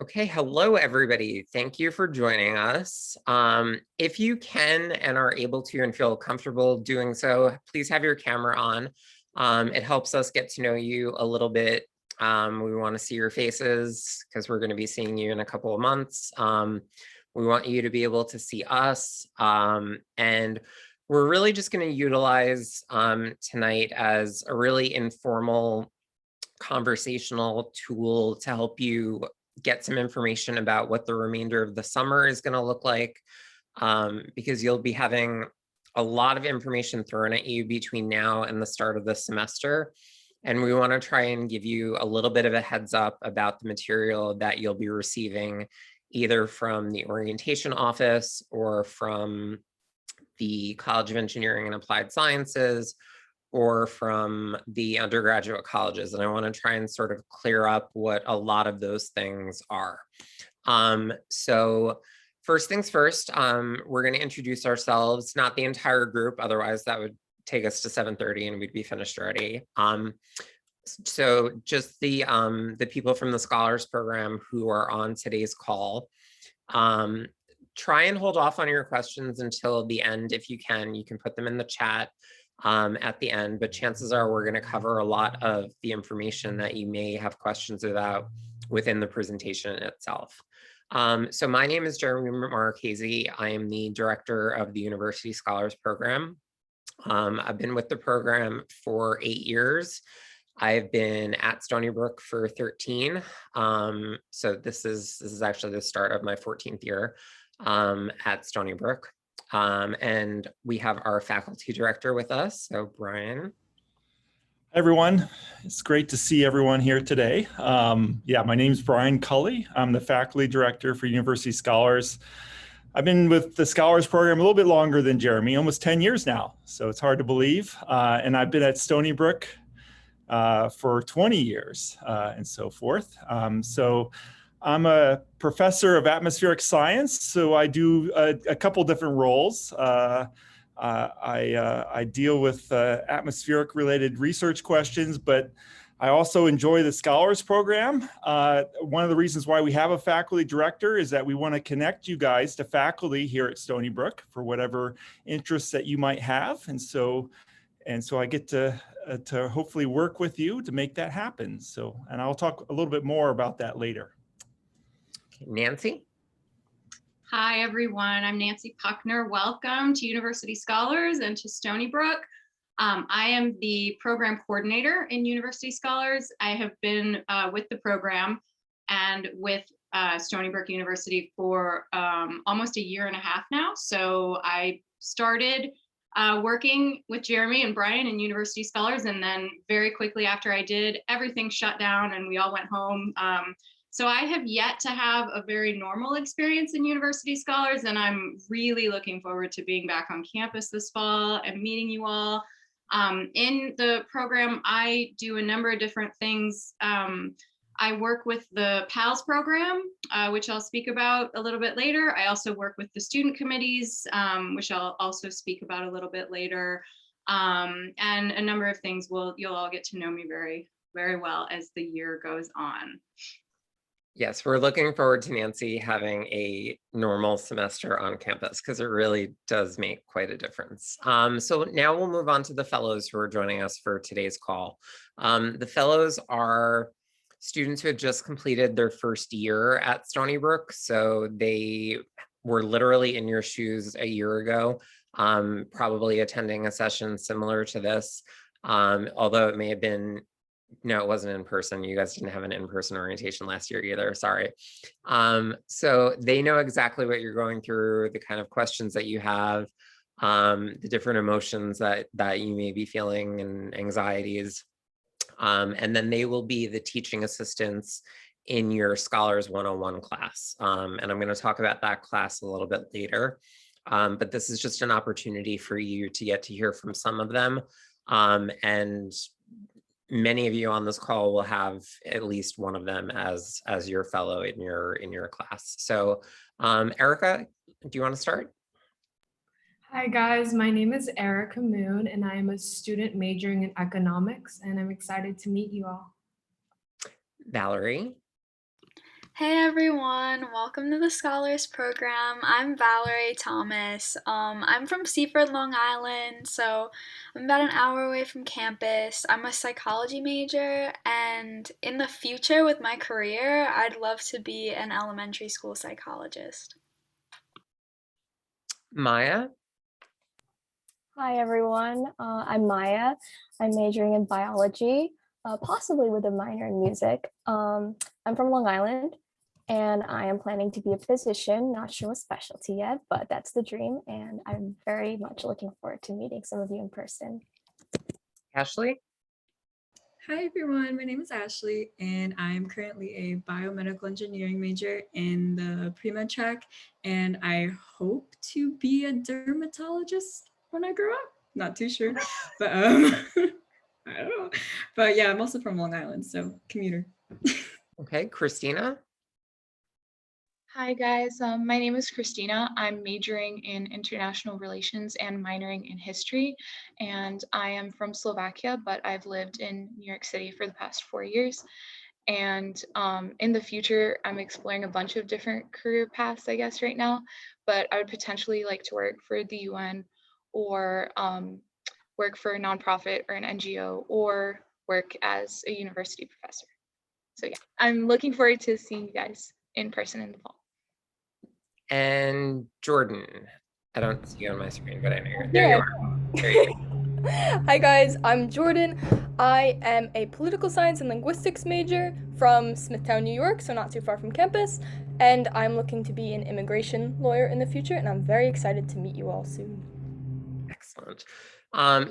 Okay, hello everybody. Thank you for joining us. If you can and are able to and feel comfortable doing so, please have your camera on. It helps us get to know you a little bit. We want to see your faces because we're going to be seeing you in a couple of months. We want you to be able to see us. And we're really just going to utilize tonight as a really informal conversational tool to help you get some information about what the remainder of the summer is going to look like, because you'll be having a lot of information thrown at you between now and the start of the semester. And we want to try and give you a little bit of a heads up about the material that you'll be receiving either from the orientation office or from the College of Engineering and Applied Sciences or from the undergraduate colleges. And I want to try and sort of clear up what a lot of those things are. So first things first, we're going to introduce ourselves, not the entire group, otherwise that would take us to 7:30 and we'd be finished already. So just the people from the Scholars Program who are on today's call. Try and hold off on your questions until the end if you can. You can put them in the chat at the end, but chances are we're going to cover a lot of the information that you may have questions about within the presentation itself. So my name is Jeremy Marchese. I am the director of the University Scholars Program. I've been with the program for 8 years. I've been at Stony Brook for 13. So this is actually the start of my 14th year at Stony Brook. And we have our faculty director with us, so Brian. Hi everyone, it's great to see everyone here today. Yeah, my name is Brian Cully. I'm the faculty director for University Scholars. I've been with the Scholars Program a little bit longer than Jeremy, almost 10 years now, so it's hard to believe. And I've been at Stony Brook for 20 years and so forth. So I'm a professor of atmospheric science, so I do a couple different roles. I deal with atmospheric related research questions, but I also enjoy the Scholars Program. One of the reasons why we have a faculty director is that we want to connect you guys to faculty here at Stony Brook for whatever interests that you might have. And so I get to hopefully work with you to make that happen. So, and I'll talk a little bit more about that later. Nancy? Hi, everyone. I'm Nancy Puckner. Welcome to University Scholars and to Stony Brook. I am the program coordinator in University Scholars. I have been with the program and with Stony Brook University for almost a year and a half now. So I started working with Jeremy and Brian in University Scholars, and then very quickly after I did, everything shut down and we all went home. So I have yet to have a very normal experience in University Scholars, and I'm really looking forward to being back on campus this fall and meeting you all. In the program, I do a number of different things. I work with the PALS program, which I'll speak about a little bit later. I also work with the student committees, which I'll also speak about a little bit later. And a number of things you'll all get to know me very, very well as the year goes on. Yes, we're looking forward to Nancy having a normal semester on campus because it really does make quite a difference. So now we'll move on to the fellows who are joining us for today's call. The fellows are students who had just completed their first year at Stony Brook. So they were literally in your shoes a year ago, probably attending a session similar to this, although it may have been, no, it wasn't in person. You guys didn't have an in-person orientation last year either, sorry. So they know exactly what you're going through, the kind of questions that you have, the different emotions that you may be feeling and anxieties. And then they will be the teaching assistants in your Scholars 101 class. And I'm going to talk about that class a little bit later. But this is just an opportunity for you to get to hear from some of them. And many of you on this call will have at least one of them as your fellow in your class. So Erica, do you want to start? Hi guys, my name is Erica Moon and I am a student majoring in economics and I'm excited to meet you all. Valerie. Hey everyone, welcome to the Scholars Program. I'm Valerie Thomas. I'm from Seaford, Long Island, so I'm about an hour away from campus. I'm a psychology major, and in the future with my career, I'd love to be an elementary school psychologist. Maya? Hi everyone, I'm Maya. I'm majoring in biology, possibly with a minor in music. I'm from Long Island and I am planning to be a physician, not sure what specialty yet, but that's the dream. And I'm very much looking forward to meeting some of you in person. Ashley? Hi everyone, my name is Ashley and I'm currently a biomedical engineering major in the pre-med track, and I hope to be a dermatologist when I grow up. Not too sure, but I don't know. But yeah, I'm also from Long Island, so commuter. Okay, Christina? Hi guys, my name is Christina. I'm majoring in international relations and minoring in history, and I am from Slovakia, but I've lived in New York City for the past 4 years. And in the future, I'm exploring a bunch of different career paths, I guess, right now, but I would potentially like to work for the UN or work for a nonprofit or an NGO or work as a university professor. So yeah, I'm looking forward to seeing you guys in person in the fall. And Jordan? I don't see you on my screen, but I know you're there. You are. There you go. Hi guys, I'm Jordan. I am a political science and linguistics major from Smithtown, New York, so not too far from campus, and I'm looking to be an immigration lawyer in the future, and I'm very excited to meet you all soon. Excellent.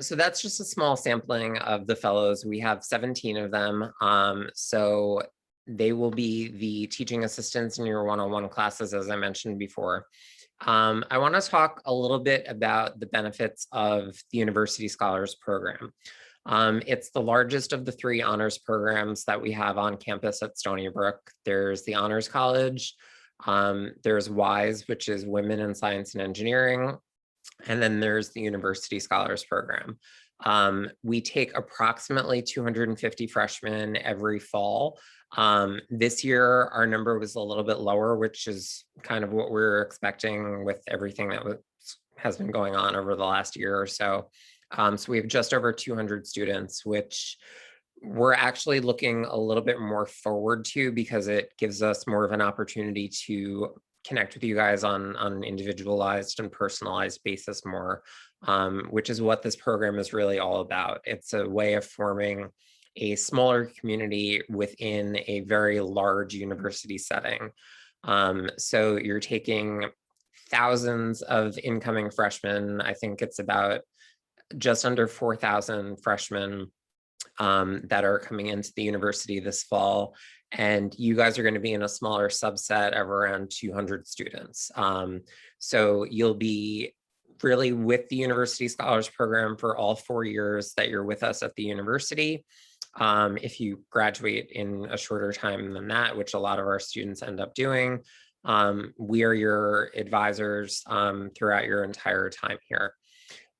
So that's just a small sampling of the fellows. We have 17 of them. So they will be the teaching assistants in your one-on-one classes, as I mentioned before. I want to talk a little bit about the benefits of the University Scholars Program. It's the largest of the 3 honors programs that we have on campus at Stony Brook. There's the Honors College, there's WISE, which is Women in Science and Engineering, and then there's the University Scholars Program. We take approximately 250 freshmen every fall. This year, our number was a little bit lower, which is kind of what we're expecting with everything that has been going on over the last year or so. So we have just over 200 students, which we're actually looking a little bit more forward to because it gives us more of an opportunity to connect with you guys on an individualized and personalized basis more, which is what this program is really all about. It's a way of forming a smaller community within a very large university setting. So you're taking thousands of incoming freshmen. I think it's about just under 4,000 freshmen that are coming into the university this fall. And you guys are going to be in a smaller subset of around 200 students. So you'll be really with the University Scholars Program for all 4 years that you're with us at the university. If you graduate in a shorter time than that, which a lot of our students end up doing, we are your advisors throughout your entire time here.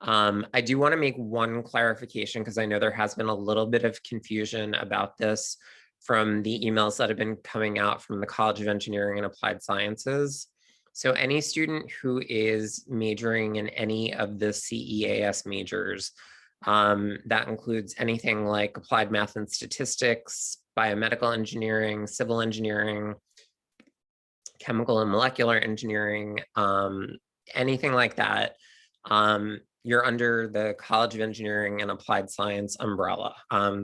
I do want to make one clarification because I know there has been a little bit of confusion about this from the emails that have been coming out from the College of Engineering and Applied Sciences. So any student who is majoring in any of the CEAS majors, that includes anything like applied math and statistics, biomedical engineering, civil engineering, chemical and molecular engineering, anything like that, you're under the College of Engineering and Applied Science umbrella.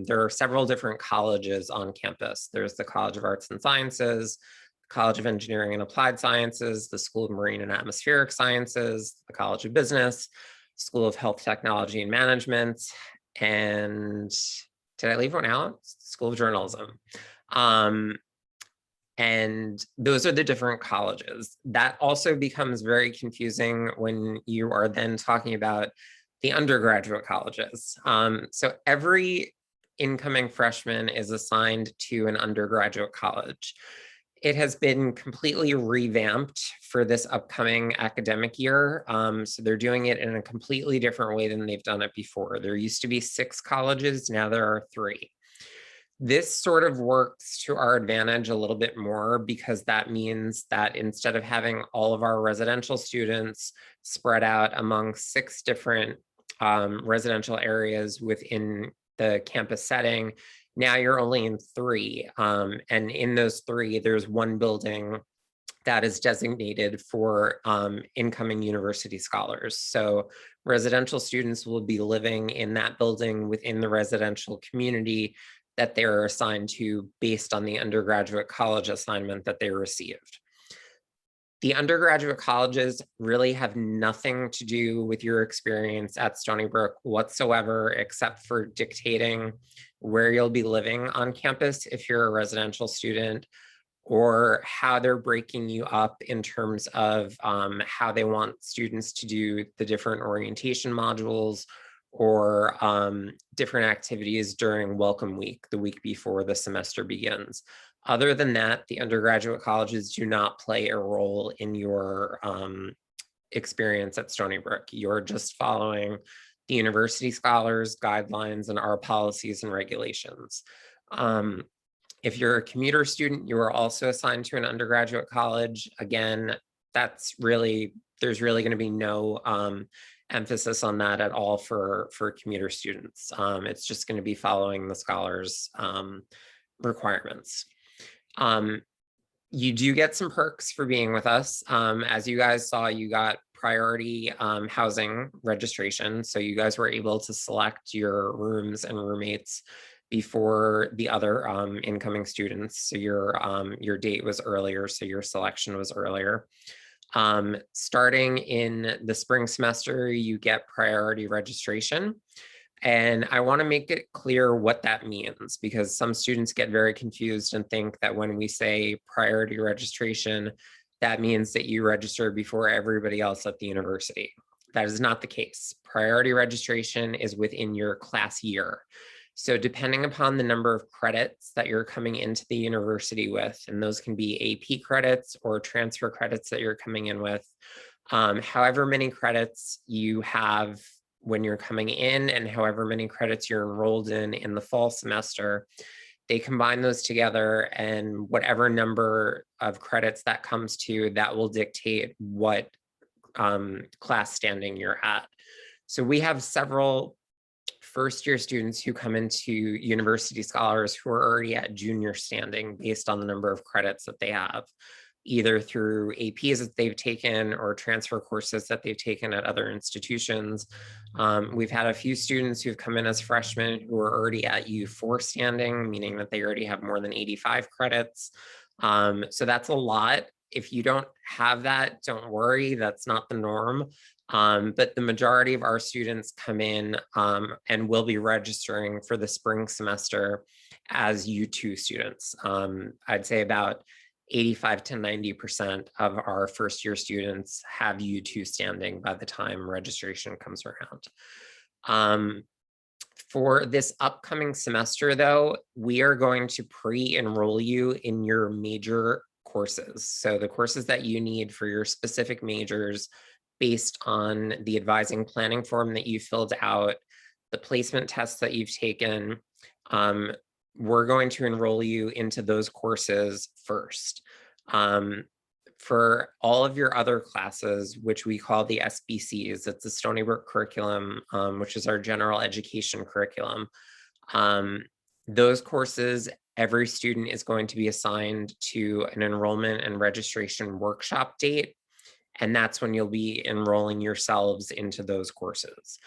There are several different colleges on campus. There's the College of Arts and Sciences, the College of Engineering and Applied Sciences, the School of Marine and Atmospheric Sciences, the College of Business, School of Health Technology and Management, and did I leave one out? School of Journalism. And those are the different colleges. That also becomes very confusing when you are then talking about the undergraduate colleges. So every incoming freshman is assigned to an undergraduate college. It has been completely revamped for this upcoming academic year. So they're doing it in a completely different way than they've done it before. There used to be 6 colleges, now there are 3. This sort of works to our advantage a little bit more because that means that instead of having all of our residential students spread out among 6 different residential areas within the campus setting, now you're only in 3. And in those 3, there's one building that is designated for incoming university scholars. So residential students will be living in that building within the residential community that they're assigned to based on the undergraduate college assignment that they received. The undergraduate colleges really have nothing to do with your experience at Stony Brook whatsoever, except for dictating where you'll be living on campus if you're a residential student, or how they're breaking you up in terms of how they want students to do the different orientation modules or different activities during welcome week, the week before the semester begins. Other than that, the undergraduate colleges do not play a role in your experience at Stony Brook. You're just following the University Scholars guidelines and our policies and regulations. If you're a commuter student, you are also assigned to an undergraduate college. Again, there's really going to be no emphasis on that at all for commuter students. It's just going to be following the scholars requirements. You do get some perks for being with us. As you guys saw, you got priority housing registration. So you guys were able to select your rooms and roommates before the other incoming students. So your date was earlier, so your selection was earlier. Starting in the spring semester, you get priority registration. And I want to make it clear what that means, because some students get very confused and think that when we say priority registration, that means that you register before everybody else at the university. That is not the case. Priority registration is within your class year. So depending upon the number of credits that you're coming into the university with, and those can be AP credits or transfer credits that you're coming in with, however many credits you have when you're coming in and however many credits you're enrolled in the fall semester, they combine those together, and whatever number of credits that comes to, that will dictate what class standing you're at. So we have several first-year students who come into University Scholars who are already at junior standing based on the number of credits that they have, either through APs that they've taken or transfer courses that they've taken at other institutions. We've had a few students who've come in as freshmen who are already at U4 standing, meaning that they already have more than 85 credits. So that's a lot. If you don't have that, don't worry, that's not the norm. But the majority of our students come in and will be registering for the spring semester as U2 students. I'd say about 85 to 90% of our first year students have U2 standing by the time registration comes around. For this upcoming semester, though, we are going to pre-enroll you in your major courses. So the courses that you need for your specific majors based on the advising planning form that you filled out, the placement tests that you've taken, we're going to enroll you into those courses first. For all of your other classes, which we call the SBCs, it's the Stony Brook curriculum, which is our general education curriculum. Those courses, every student is going to be assigned to an enrollment and registration workshop date, and that's when you'll be enrolling yourselves into those courses.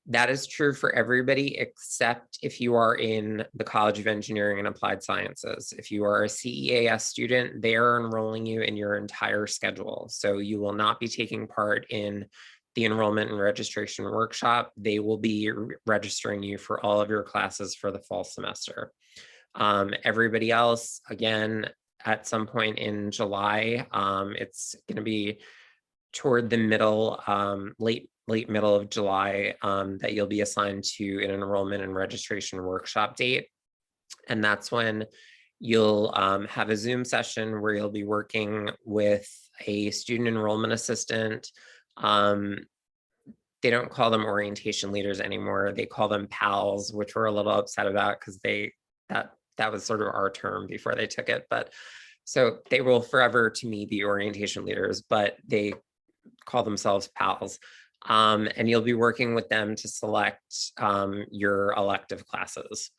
That is true for everybody except if you are in the College of Engineering and Applied Sciences. If you are a CEAS student, they are enrolling you in your entire schedule. So you will not be taking part in the enrollment and registration workshop. They will be registering you for all of your classes for the fall semester. Everybody else, again, at some point in July, it's going to be toward the middle, late middle of July, that you'll be assigned to an enrollment and registration workshop date. And that's when you'll have a Zoom session where you'll be working with a student enrollment assistant. They don't call them orientation leaders anymore. They call them PALs, which we're a little upset about because that that was sort of our term before they took it. But so they will forever, to me, be orientation leaders, but they call themselves PALs. And you'll be working with them to select your elective classes.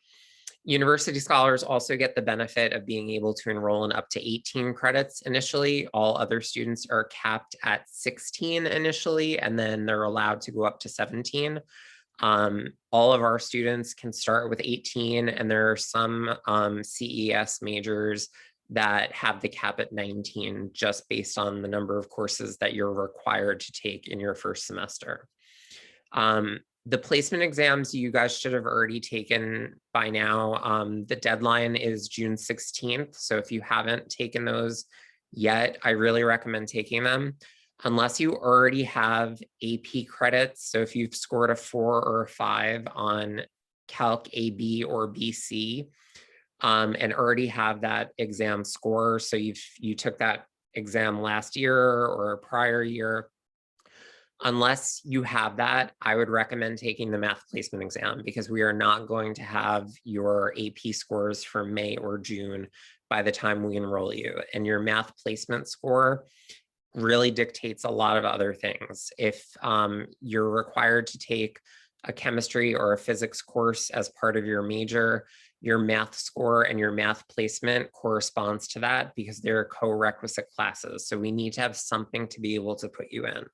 University scholars also get the benefit of being able to enroll in up to 18 credits initially. All other students are capped at 16 initially, and then they're allowed to go up to 17. All of our students can start with 18, and there are some CES majors that have the cap at 19 just based on the number of courses that you're required to take in your first semester. The placement exams you guys should have already taken by now. The deadline is June 16th. So if you haven't taken those yet, I really recommend taking them. Unless you already have AP credits. So if you've scored a 4 or a 5 on Calc AB or BC, and already have that exam score. So you took that exam last year or a prior year. Unless you have that, I would recommend taking the math placement exam, because we are not going to have your AP scores for May or June by the time we enroll you. And your math placement score really dictates a lot of other things. If you're required to take a chemistry or a physics course as part of your major, your math score and your math placement corresponds to that, because they're co-requisite classes. So we need to have something to be able to put you in.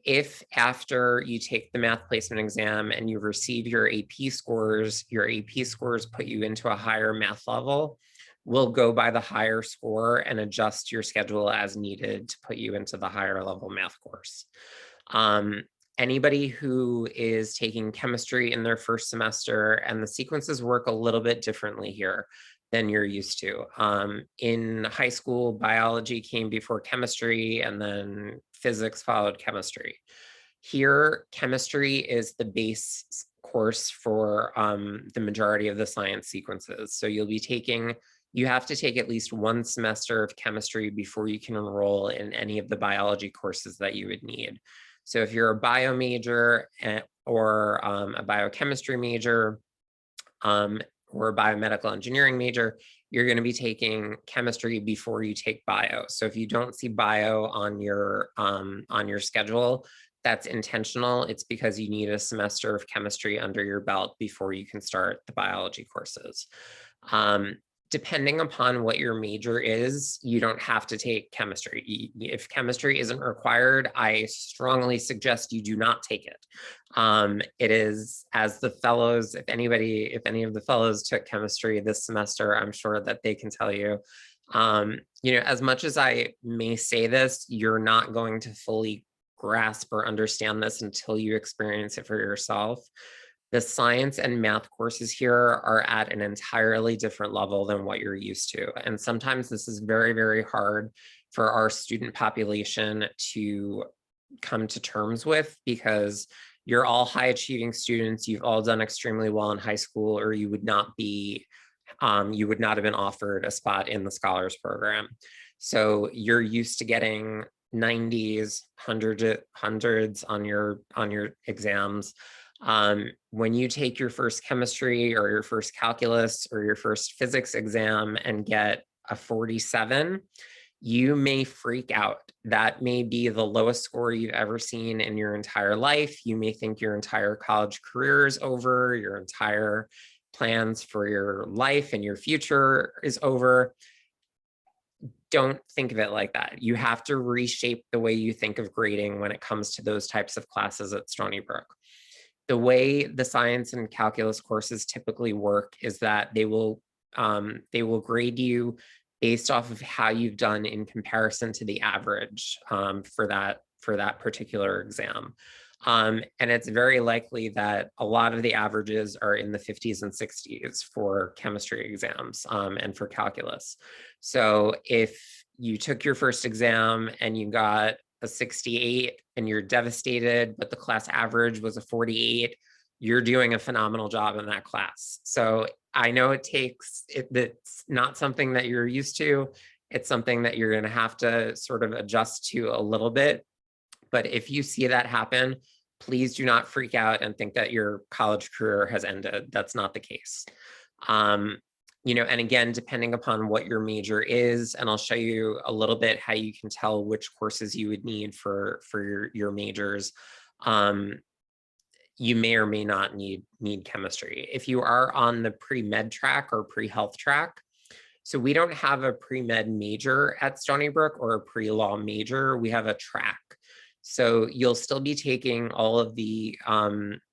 If after you take the math placement exam and you receive your AP scores put you into a higher math level, we'll go by the higher score and adjust your schedule as needed to put you into the higher level math course. Anybody who is taking chemistry in their first semester, and the sequences work a little bit differently here than you're used to. In high school, biology came before chemistry, and then physics followed chemistry. Here, chemistry is the base course for the majority of the science sequences. So you have to take at least one semester of chemistry before you can enroll in any of the biology courses that you would need. So if you're a bio major or a biochemistry major, or a biomedical engineering major, you're going to be taking chemistry before you take bio. So if you don't see bio on your schedule, that's intentional. It's because you need a semester of chemistry under your belt before you can start the biology courses. Depending upon what your major is, you don't have to take chemistry. If chemistry isn't required, I strongly suggest you do not take it. It is, as the fellows, if any of the fellows took chemistry this semester, I'm sure that they can tell you, as much as I may say this, you're not going to fully grasp or understand this until you experience it for yourself. The science and math courses here are at an entirely different level than what you're used to. And sometimes this is very, very hard for our student population to come to terms with, because you're all high achieving students. You've all done extremely well in high school, or you would not have been offered a spot in the scholars program. So you're used to getting 90s, hundreds on your exams. When you take your first chemistry or your first calculus or your first physics exam and get a 47, you may freak out. That may be the lowest score you've ever seen in your entire life. You may think your entire college career is over, your entire plans for your life and your future is over. Don't think of it like that. You have to reshape the way you think of grading when it comes to those types of classes at Stony Brook. The way the science and calculus courses typically work is that they will grade you based off of how you've done in comparison to the average for that particular exam. And it's very likely that a lot of the averages are in the 50s and 60s for chemistry exams and for calculus. So if you took your first exam and you got a 68 and you're devastated, but the class average was a 48, you're doing a phenomenal job in that class. So I know it's not something that you're used to. It's something that you're going to have to sort of adjust to a little bit. But if you see that happen, please do not freak out and think that your college career has ended. That's not the case. and again, depending upon what your major is, and I'll show you a little bit how you can tell which courses you would need for your majors. You may or may not need chemistry. If you are on the pre-med track or pre-health track, so we don't have a pre-med major at Stony Brook or a pre-law major, we have a track. So you'll still be taking all of the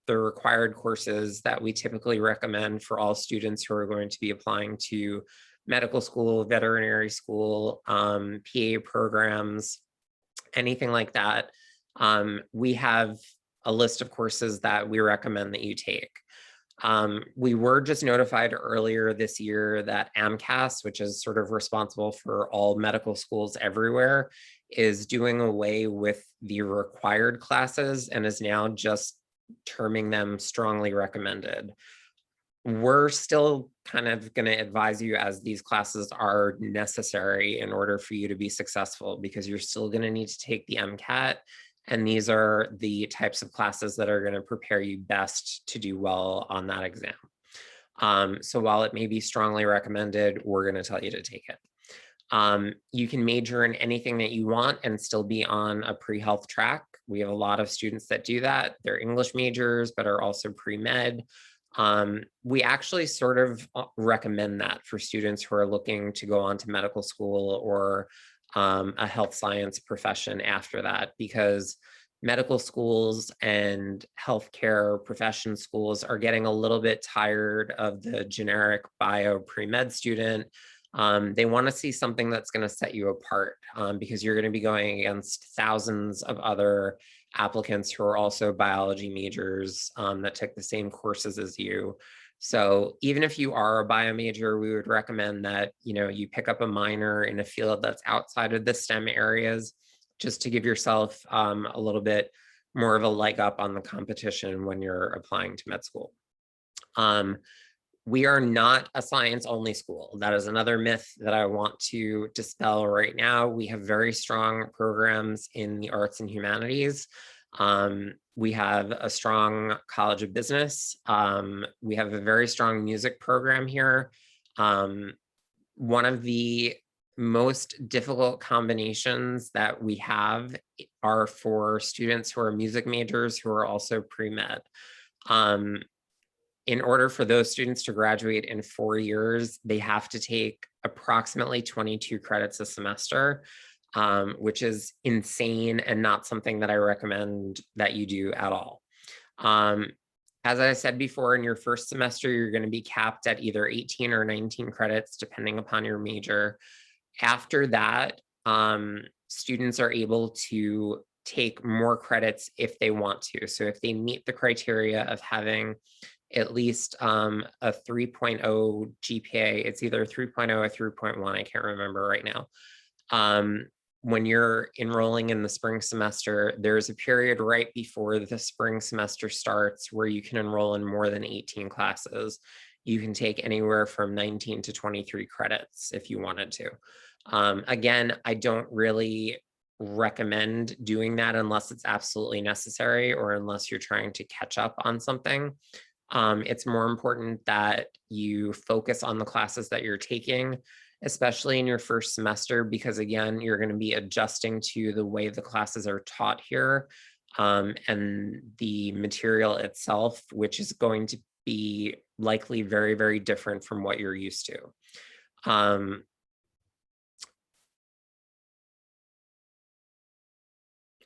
required courses that we typically recommend for all students who are going to be applying to medical school, veterinary school, PA programs, anything like that. We have a list of courses that we recommend that you take. We were just notified earlier this year that AMCAS, which is sort of responsible for all medical schools everywhere, is doing away with the required classes and is now just terming them strongly recommended. We're still kind of going to advise you, as these classes are necessary in order for you to be successful, because you're still going to need to take the MCAT. And these are the types of classes that are going to prepare you best to do well on that exam. So while it may be strongly recommended, we're going to tell you to take it. You can major in anything that you want and still be on a pre-health track. We have a lot of students that do that. They're English majors, but are also pre-med. We actually sort of recommend that for students who are looking to go on to medical school or a health science profession after that, because medical schools and healthcare profession schools are getting a little bit tired of the generic bio pre-med student. They want to see something that's going to set you apart, because you're going to be going against thousands of other applicants who are also biology majors that took the same courses as you. So even if you are a bio major, we would recommend that you pick up a minor in a field that's outside of the STEM areas, just to give yourself a little bit more of a leg up on the competition when you're applying to med school. We are not a science-only school. That is another myth that I want to dispel right now. We have very strong programs in the arts and humanities. We have a strong College of Business. We have a very strong music program here. One of the most difficult combinations that we have are for students who are music majors who are also pre-med. In order for those students to graduate in 4 years, they have to take approximately 22 credits a semester, which is insane and not something that I recommend that you do at all. As I said before, in your first semester, you're going to be capped at either 18 or 19 credits, depending upon your major. After that, students are able to take more credits if they want to. So if they meet the criteria of having at least a 3.0 GPA, it's either 3.0 or 3.1, I can't remember right now. When you're enrolling in the spring semester, there's a period right before the spring semester starts where you can enroll in more than 18 classes. You can take anywhere from 19 to 23 credits if you wanted to. Again, I don't really recommend doing that unless it's absolutely necessary or unless you're trying to catch up on something. It's more important that you focus on the classes that you're taking, especially in your first semester, because again, you're going to be adjusting to the way the classes are taught here, and the material itself, which is going to be likely very, very different from what you're used to.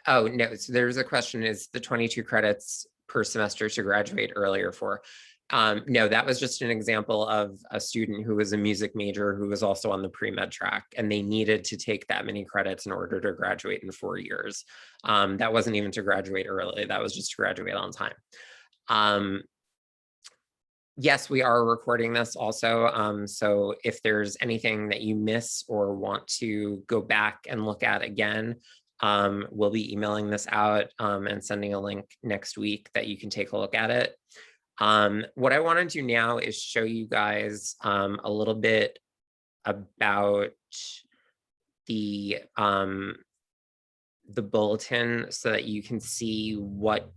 Oh, no, so there's a question, is the 22 credits per semester to graduate earlier for? No, that was just an example of a student who was a music major who was also on the pre-med track, and they needed to take that many credits in order to graduate in 4 years. That wasn't even to graduate early, that was just to graduate on time. Yes, we are recording this also. So if there's anything that you miss or want to go back and look at again, we'll be emailing this out and sending a link next week that you can take a look at it. What I want to do now is show you guys a little bit about the bulletin so that you can see what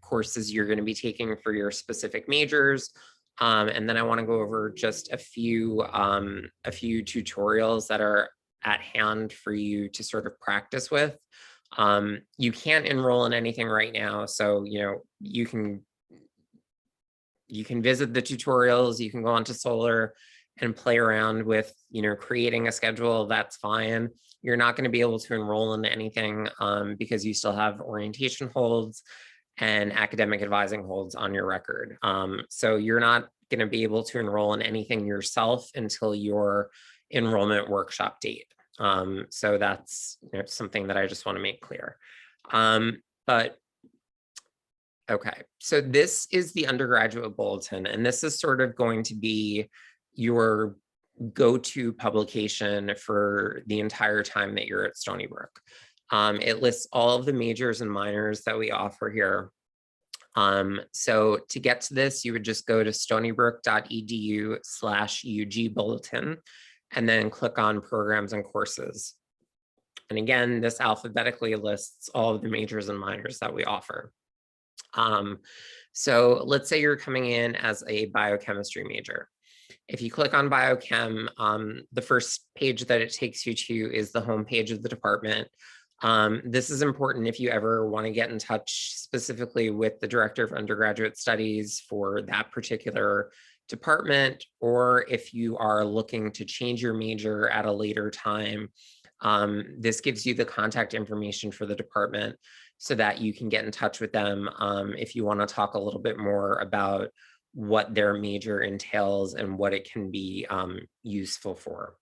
courses you're going to be taking for your specific majors. And then I want to go over just a few tutorials that are at hand for you to sort of practice with. You can't enroll in anything right now, so you can visit the tutorials, you can go onto Solar and play around with creating a schedule. That's fine. You're not going to be able to enroll in anything because you still have orientation holds and academic advising holds on your record. So you're not going to be able to enroll in anything yourself until your enrollment workshop date. So that's something that I just want to make clear. But okay, so this is the undergraduate bulletin, and this is sort of going to be your go-to publication for the entire time that you're at Stony Brook. It lists all of the majors and minors that we offer here. So to get to this, you would just go to stonybrook.edu/UG bulletin and then click on programs and courses. And again, this alphabetically lists all of the majors and minors that we offer. So let's say you're coming in as a biochemistry major. If you click on biochem, the first page that it takes you to is the home page of the department. This is important if you ever want to get in touch specifically with the director of undergraduate studies for that particular department, or if you are looking to change your major at a later time. This gives you the contact information for the department so that you can get in touch with them if you want to talk a little bit more about what their major entails and what it can be useful for.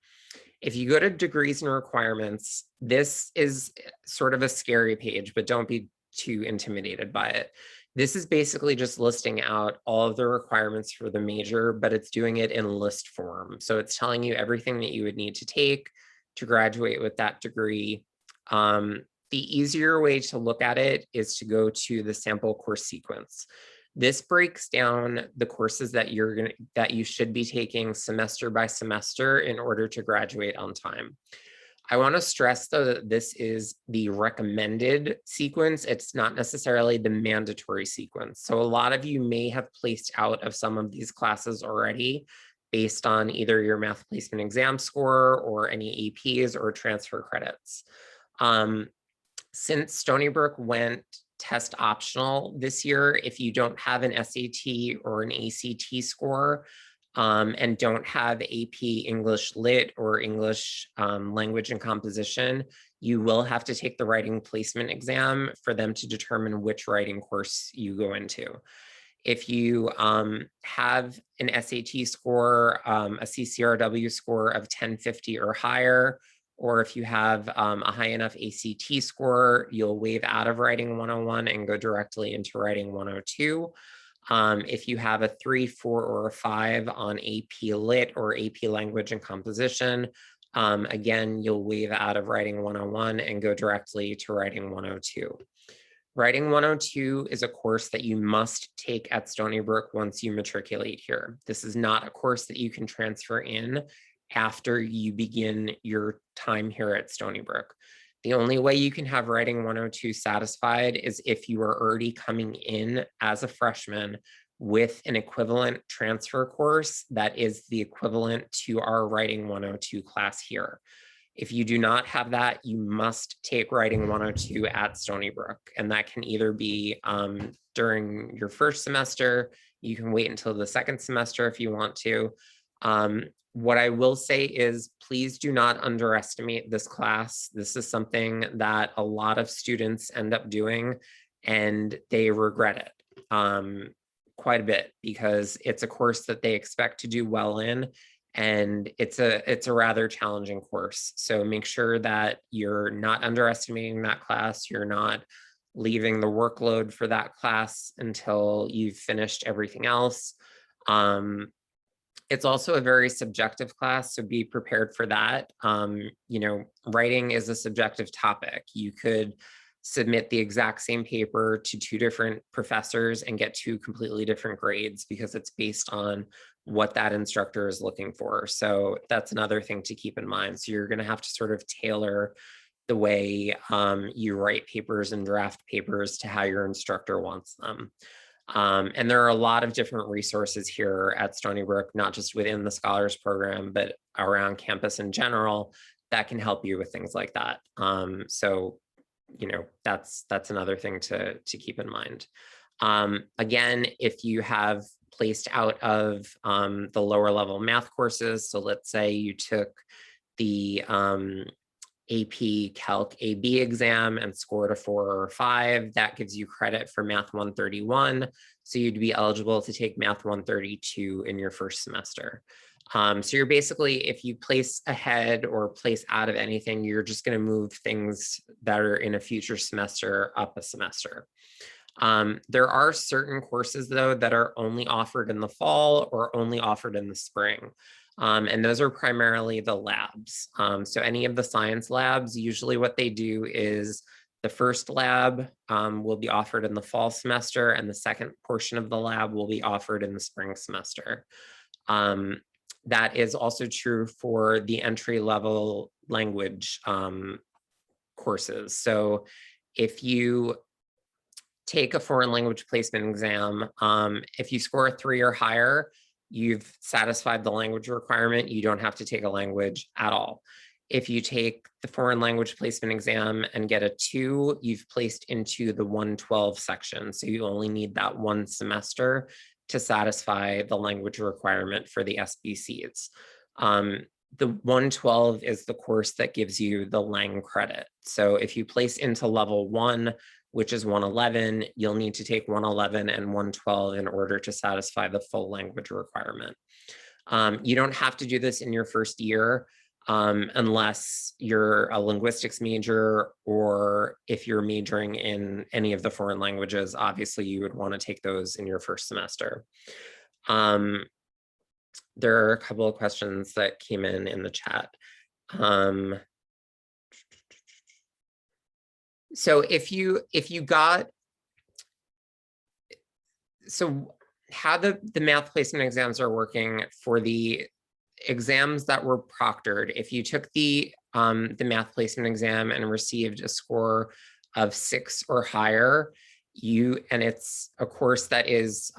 If you go to degrees and requirements, this is sort of a scary page, but don't be too intimidated by it. This is basically just listing out all of the requirements for the major, but it's doing it in list form. So it's telling you everything that you would need to take to graduate with that degree. The easier way to look at it is to go to the sample course sequence. This breaks down the courses that you should be taking semester by semester in order to graduate on time. I want to stress though that this is the recommended sequence. It's not necessarily the mandatory sequence. So a lot of you may have placed out of some of these classes already based on either your math placement exam score or any APs or transfer credits. Since Stony Brook went test optional this year, if you don't have an SAT or an ACT score and don't have AP English Lit or English Language and Composition, you will have to take the writing placement exam for them to determine which writing course you go into. If you have an SAT score, a CCRW score of 1050 or higher, or if you have a high enough ACT score, you'll waive out of Writing 101 and go directly into Writing 102. If you have a 3, 4, or a 5 on AP Lit or AP Language and Composition, again, you'll waive out of Writing 101 and go directly to Writing 102. Writing 102 is a course that you must take at Stony Brook once you matriculate here. This is not a course that you can transfer in after you begin your time here at Stony Brook. The only way you can have Writing 102 satisfied is if you are already coming in as a freshman with an equivalent transfer course that is the equivalent to our Writing 102 class here. If you do not have that, you must take Writing 102 at Stony Brook, and that can either be during your first semester. You can wait until the second semester if you want to. What I will say is please do not underestimate this class. This is something that a lot of students end up doing and they regret it quite a bit because it's a course that they expect to do well in, and it's a rather challenging course. So make sure that you're not underestimating that class. You're not leaving the workload for that class until you've finished everything else. It's also a very subjective class, so be prepared for that. Writing is a subjective topic. You could submit the exact same paper to 2 different professors and get 2 completely different grades because it's based on what that instructor is looking for. So that's another thing to keep in mind. So you're going to have to sort of tailor the way you write papers and draft papers to how your instructor wants them. And there are a lot of different resources here at Stony Brook, not just within the Scholars Program, but around campus in general that can help you with things like that. So, you know, that's another thing to keep in mind. Again, if you have placed out of the lower level math courses, so let's say you took the AP Calc AB exam and scored a 4 or a 5, that gives you credit for Math 131. So you'd be eligible to take Math 132 in your first semester. So you're basically, if you place ahead or place out of anything, you're just going to move things that are in a future semester up a semester. There are certain courses, though, that are only offered in the fall or only offered in the spring. And those are primarily the labs. So any of the science labs, usually what they do is the first lab will be offered in the fall semester, and the second portion of the lab will be offered in the spring semester. That is also true for the entry-level language courses. So if you take a foreign language placement exam, if you score a 3 or higher, you've satisfied the language requirement. You don't have to take a language at all. If you take the foreign language placement exam and get a 2, you've placed into the 112 section. So you only need that one semester to satisfy the language requirement for the SBCs. The 112 is the course that gives you the Lang credit. So if you place into level 1, which is 111, you'll need to take 111 and 112 in order to satisfy the full language requirement. You don't have to do this in your first year unless you're a linguistics major, or if you're majoring in any of the foreign languages, obviously you would want to take those in your first semester. There are a couple of questions that came in the chat. So if you got, so how the math placement exams are working for the exams that were proctored, if you took the math placement exam and received a score of 6 or higher, and it's a course that is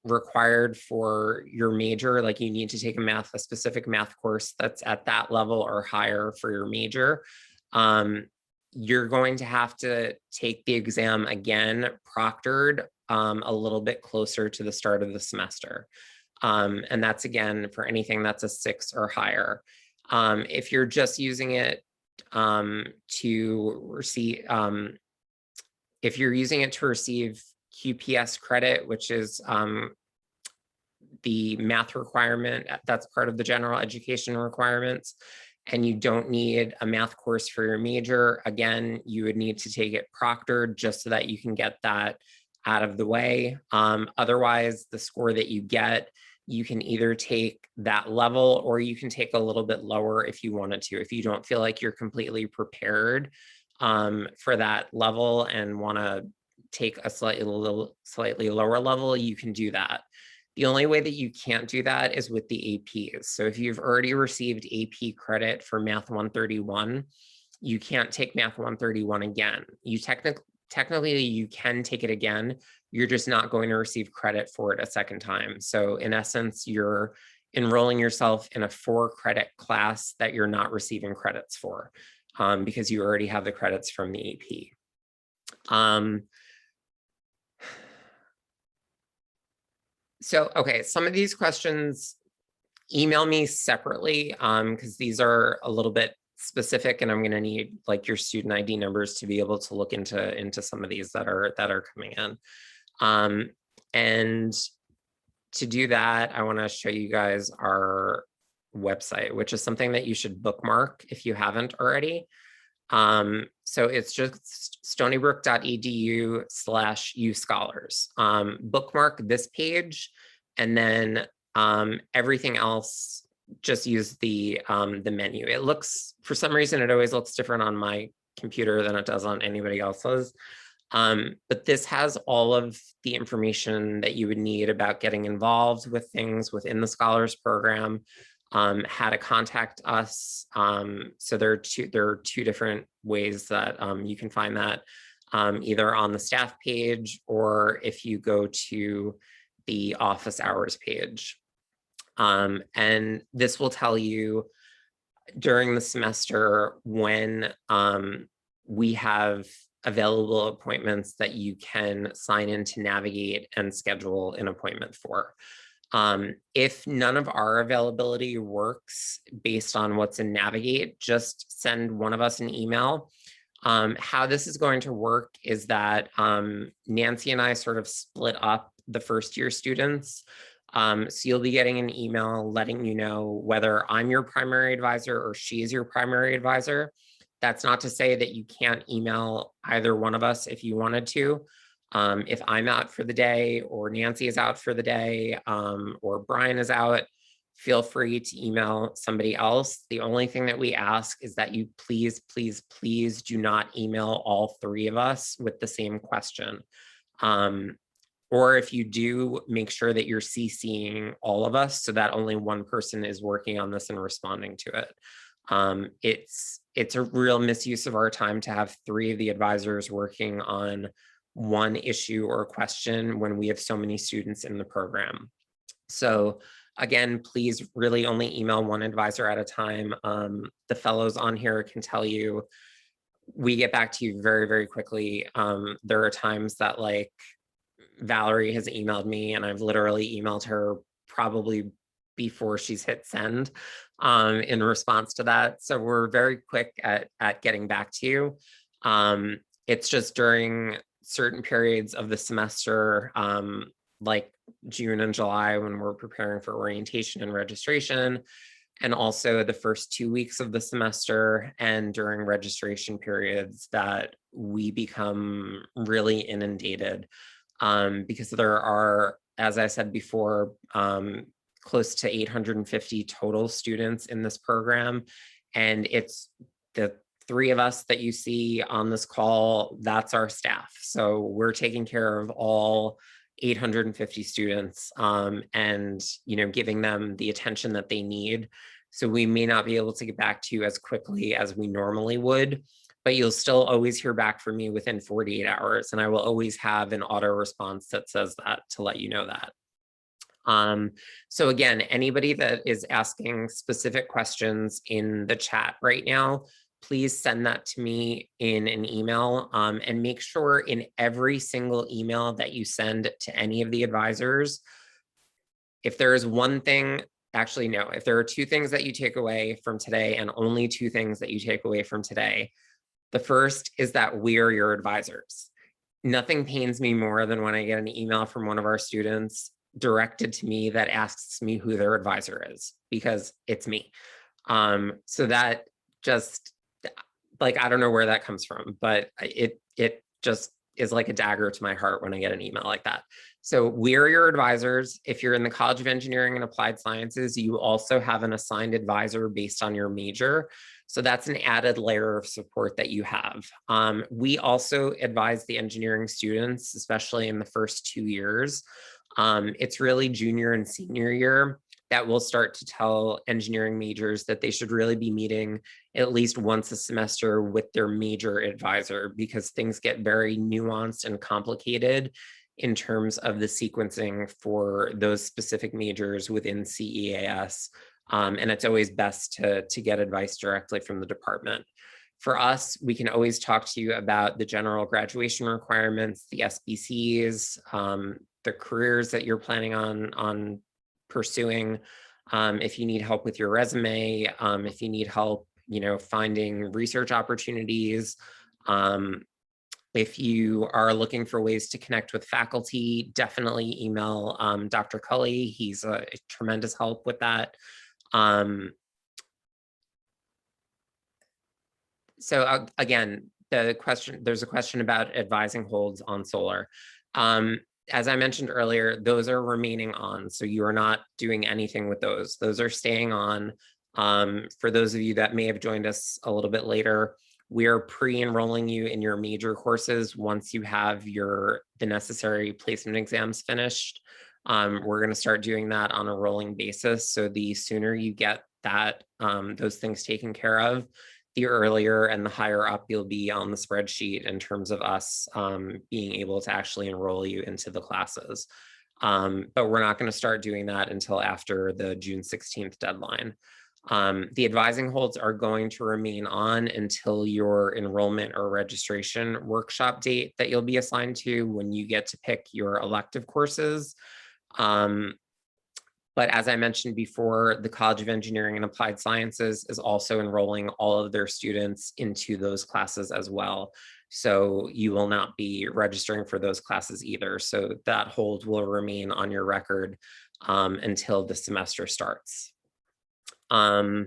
required for your major, like you need to take a specific math course that's at that level or higher for your major, you're going to have to take the exam again, proctored, a little bit closer to the start of the semester. And that's again for anything that's a 6 or higher. If you're just using it to receive, if you're using it to receive QPS credit, which is the math requirement, that's part of the general education requirements, and you don't need a math course for your major, again, you would need to take it proctored just so that you can get that out of the way. Otherwise, the score that you get, you can either take that level or you can take a little bit lower if you wanted to. If you don't feel like you're completely prepared for that level and want to take a slightly lower level, you can do that. The only way that you can't do that is with the APs. So if you've already received AP credit for Math 131, you can't take Math 131 again. You technically you can take it again. You're just not going to receive credit for it a second time. So in essence, you're enrolling yourself in a 4-credit class that you're not receiving credits for because you already have the credits from the AP. So, okay, some of these questions, email me separately because these are a little bit specific and I'm going to need like your student ID numbers to be able to look into some of these that are coming in. And to do that, I want to show you guys our website, which is something that you should bookmark if you haven't already. So it's just stonybrook.edu/uscholars. Bookmark this page, and then everything else, just use the menu. It looks, for some reason, it always looks different on my computer than it does on anybody else's. But this has all of the information that you would need about getting involved with things within the Scholars Program, how to contact us. So there are two different ways that you can find that. either on the staff page or if you go to the office hours page. And this will tell you during the semester when we have available appointments that you can sign in to navigate and schedule an appointment for. If none of our availability works based on what's in Navigate, just send one of us an email. How this is going to work is that Nancy and I sort of split up the first year students. So you'll be getting an email letting you know whether I'm your primary advisor or she is your primary advisor. That's not to say that you can't email either one of us if you wanted to. If I'm out for the day or Nancy is out for the day or Brian is out, feel free to email somebody else. The only thing that we ask is that you please, please, please do not email all three of us with the same question. Or if you do, make sure that you're CCing all of us so that only one person is working on this and responding to it. It's a real misuse of our time to have three of the advisors working on one issue or question when we have so many students in the program. So again, please really only email one advisor at a time. The fellows on here can tell you, we get back to you very, very quickly. There are times that like Valerie has emailed me and I've literally emailed her probably before she's hit send in response to that. So we're very quick at getting back to you. It's just during certain periods of the semester, like June and July when we're preparing for orientation and registration, and also the first 2 weeks of the semester and during registration periods that we become really inundated because there are, as I said before, close to 850 total students in this program. And it's the three of us that you see on this call, that's our staff. So we're taking care of all 850 students and giving them the attention that they need. So we may not be able to get back to you as quickly as we normally would, but you'll still always hear back from me within 48 hours. And I will always have an auto response that says that to let you know that. So again, anybody that is asking specific questions in the chat right now, please send that to me in an email and make sure in every single email that you send to any of the advisors, if there is one thing, actually, no, if there are two things that you take away from today and only two things that you take away from today, the first is that we are your advisors. Nothing pains me more than when I get an email from one of our students directed to me that asks me who their advisor is, because it's me. So that just, like, I don't know where that comes from, but it just is like a dagger to my heart when I get an email like that. So we're your advisors. If you're in the College of Engineering and Applied Sciences, you also have an assigned advisor based on your major. So that's an added layer of support that you have. We also advise the engineering students, especially in the first 2 years. It's really junior and senior year that will start to tell engineering majors that they should really be meeting at least once a semester with their major advisor, because things get very nuanced and complicated in terms of the sequencing for those specific majors within CEAS. And it's always best to get advice directly from the department. For us, we can always talk to you about the general graduation requirements, the SBCs, the careers that you're planning on pursuing. If you need help with your resume, if you need help, finding research opportunities, if you are looking for ways to connect with faculty, definitely email Dr. Cully. He's a tremendous help with that. So again, there's a question about advising holds on solar. As I mentioned earlier, those are remaining on, so you are not doing anything with those. Those are staying on. For those of you that may have joined us a little bit later, we are pre-enrolling you in your major courses once you have the necessary placement exams finished. We're going to start doing that on a rolling basis. So the sooner you get those things taken care of, the earlier and the higher up you'll be on the spreadsheet in terms of us being able to actually enroll you into the classes. But we're not going to start doing that until after the June 16th deadline. The advising holds are going to remain on until your enrollment or registration workshop date that you'll be assigned to when you get to pick your elective courses. But as I mentioned before, the College of Engineering and Applied Sciences is also enrolling all of their students into those classes as well. So you will not be registering for those classes either. So that hold will remain on your record until the semester starts. Okay.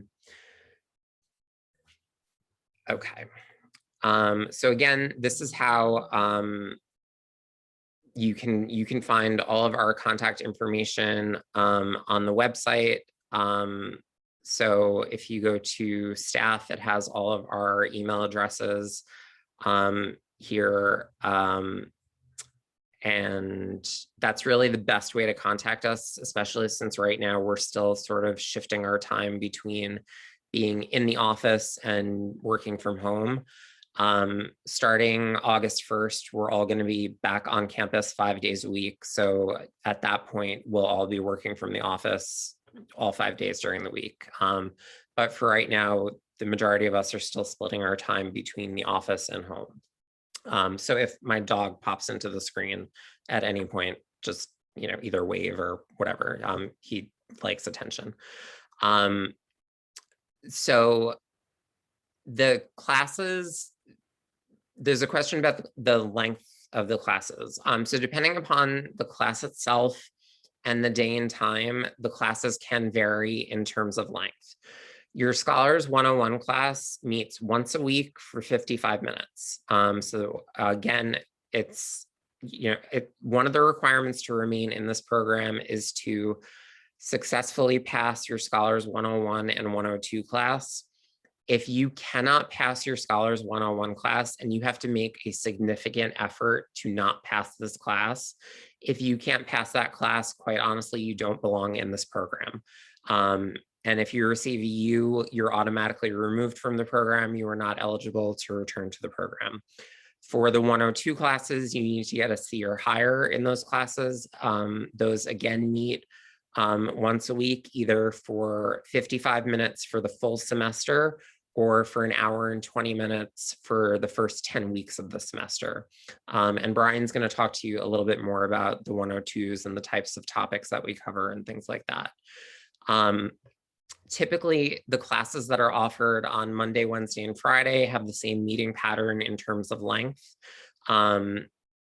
So again, this is how you can find all of our contact information on the website. So if you go to staff, it has all of our email addresses here. And that's really the best way to contact us, especially since right now we're still sort of shifting our time between being in the office and working from home. Starting August 1st, we're all going to be back on campus 5 days a week. So at that point, we'll all be working from the office all 5 days during the week. But for right now, the majority of us are still splitting our time between the office and home. So if my dog pops into the screen at any point, just, either wave or whatever. He likes attention. So the classes, there's a question about the length of the classes. So depending upon the class itself and the day and time, the classes can vary in terms of length. Your Scholars 101 class meets once a week for 55 minutes. So again, it's, one of the requirements to remain in this program is to successfully pass your Scholars 101 and 102 class. If you cannot pass your Scholars 101 class and you have to make a significant effort to not pass this class, if you can't pass that class, quite honestly, you don't belong in this program. And if you receive a U, you're automatically removed from the program. You are not eligible to return to the program. For the 102 classes, you need to get a C or higher in those classes. Those again meet once a week, either for 55 minutes for the full semester or for an hour and 20 minutes for the first 10 weeks of the semester. And Brian's going to talk to you a little bit more about the 102s and the types of topics that we cover and things like that. Typically, the classes that are offered on Monday, Wednesday, and Friday have the same meeting pattern in terms of length. And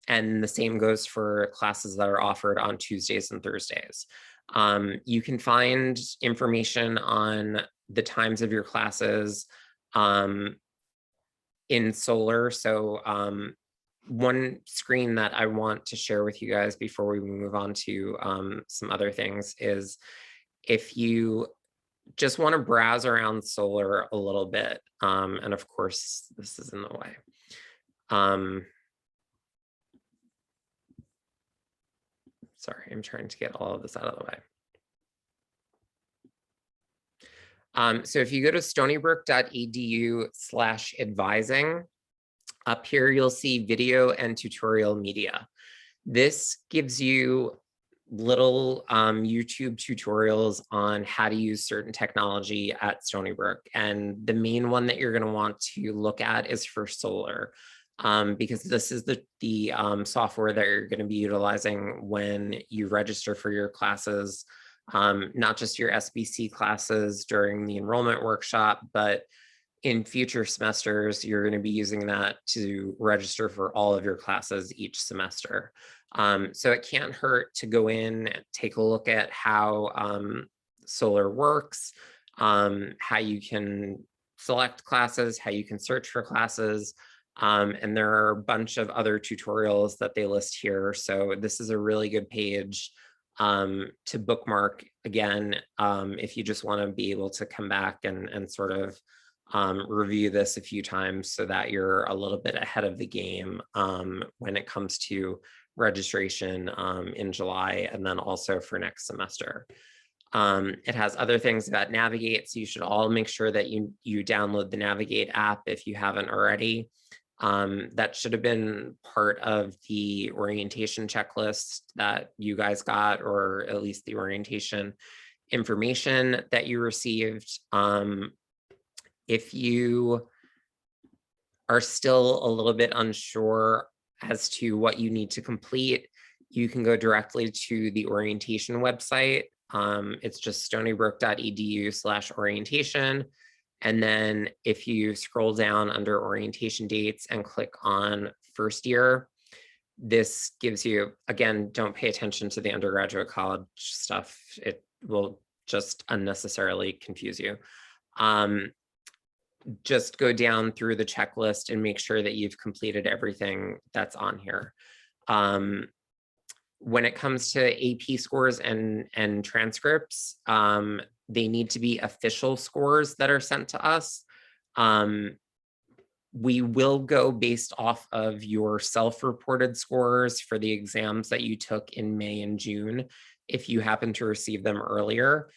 the same goes for classes that are offered on Tuesdays and Thursdays. You can find information on the times of your classes in Solar. So one screen that I want to share with you guys before we move on to some other things is if you just want to browse around Solar a little bit. And of course, this is in the way. Sorry, I'm trying to get all of this out of the way. So if you go to stonybrook.edu/advising, up here you'll see video and tutorial media. This gives you little YouTube tutorials on how to use certain technology at Stony Brook. And the main one that you're going to want to look at is for Solar. Because this is the software that you're going to be utilizing when you register for your classes, not just your SBC classes during the enrollment workshop, but in future semesters, you're going to be using that to register for all of your classes each semester. So it can't hurt to go in, take a look at how Solar works, how you can select classes, how you can search for classes. And there are a bunch of other tutorials that they list here. So this is a really good page to bookmark again, if you just want to be able to come back and sort of review this a few times so that you're a little bit ahead of the game when it comes to registration in July and then also for next semester. It has other things about Navigate, so you should all make sure that you download the Navigate app if you haven't already. That should have been part of the orientation checklist that you guys got, or at least the orientation information that you received. If you are still a little bit unsure as to what you need to complete, you can go directly to the orientation website. It's just stonybrook.edu/orientation. And then if you scroll down under orientation dates and click on first year, this gives you, again, don't pay attention to the undergraduate college stuff. It will just unnecessarily confuse you. Just go down through the checklist and make sure that you've completed everything that's on here. When it comes to AP scores and transcripts, they need to be official scores that are sent to us. We will go based off of your self-reported scores for the exams that you took in May and June, if you happen to receive them earlier.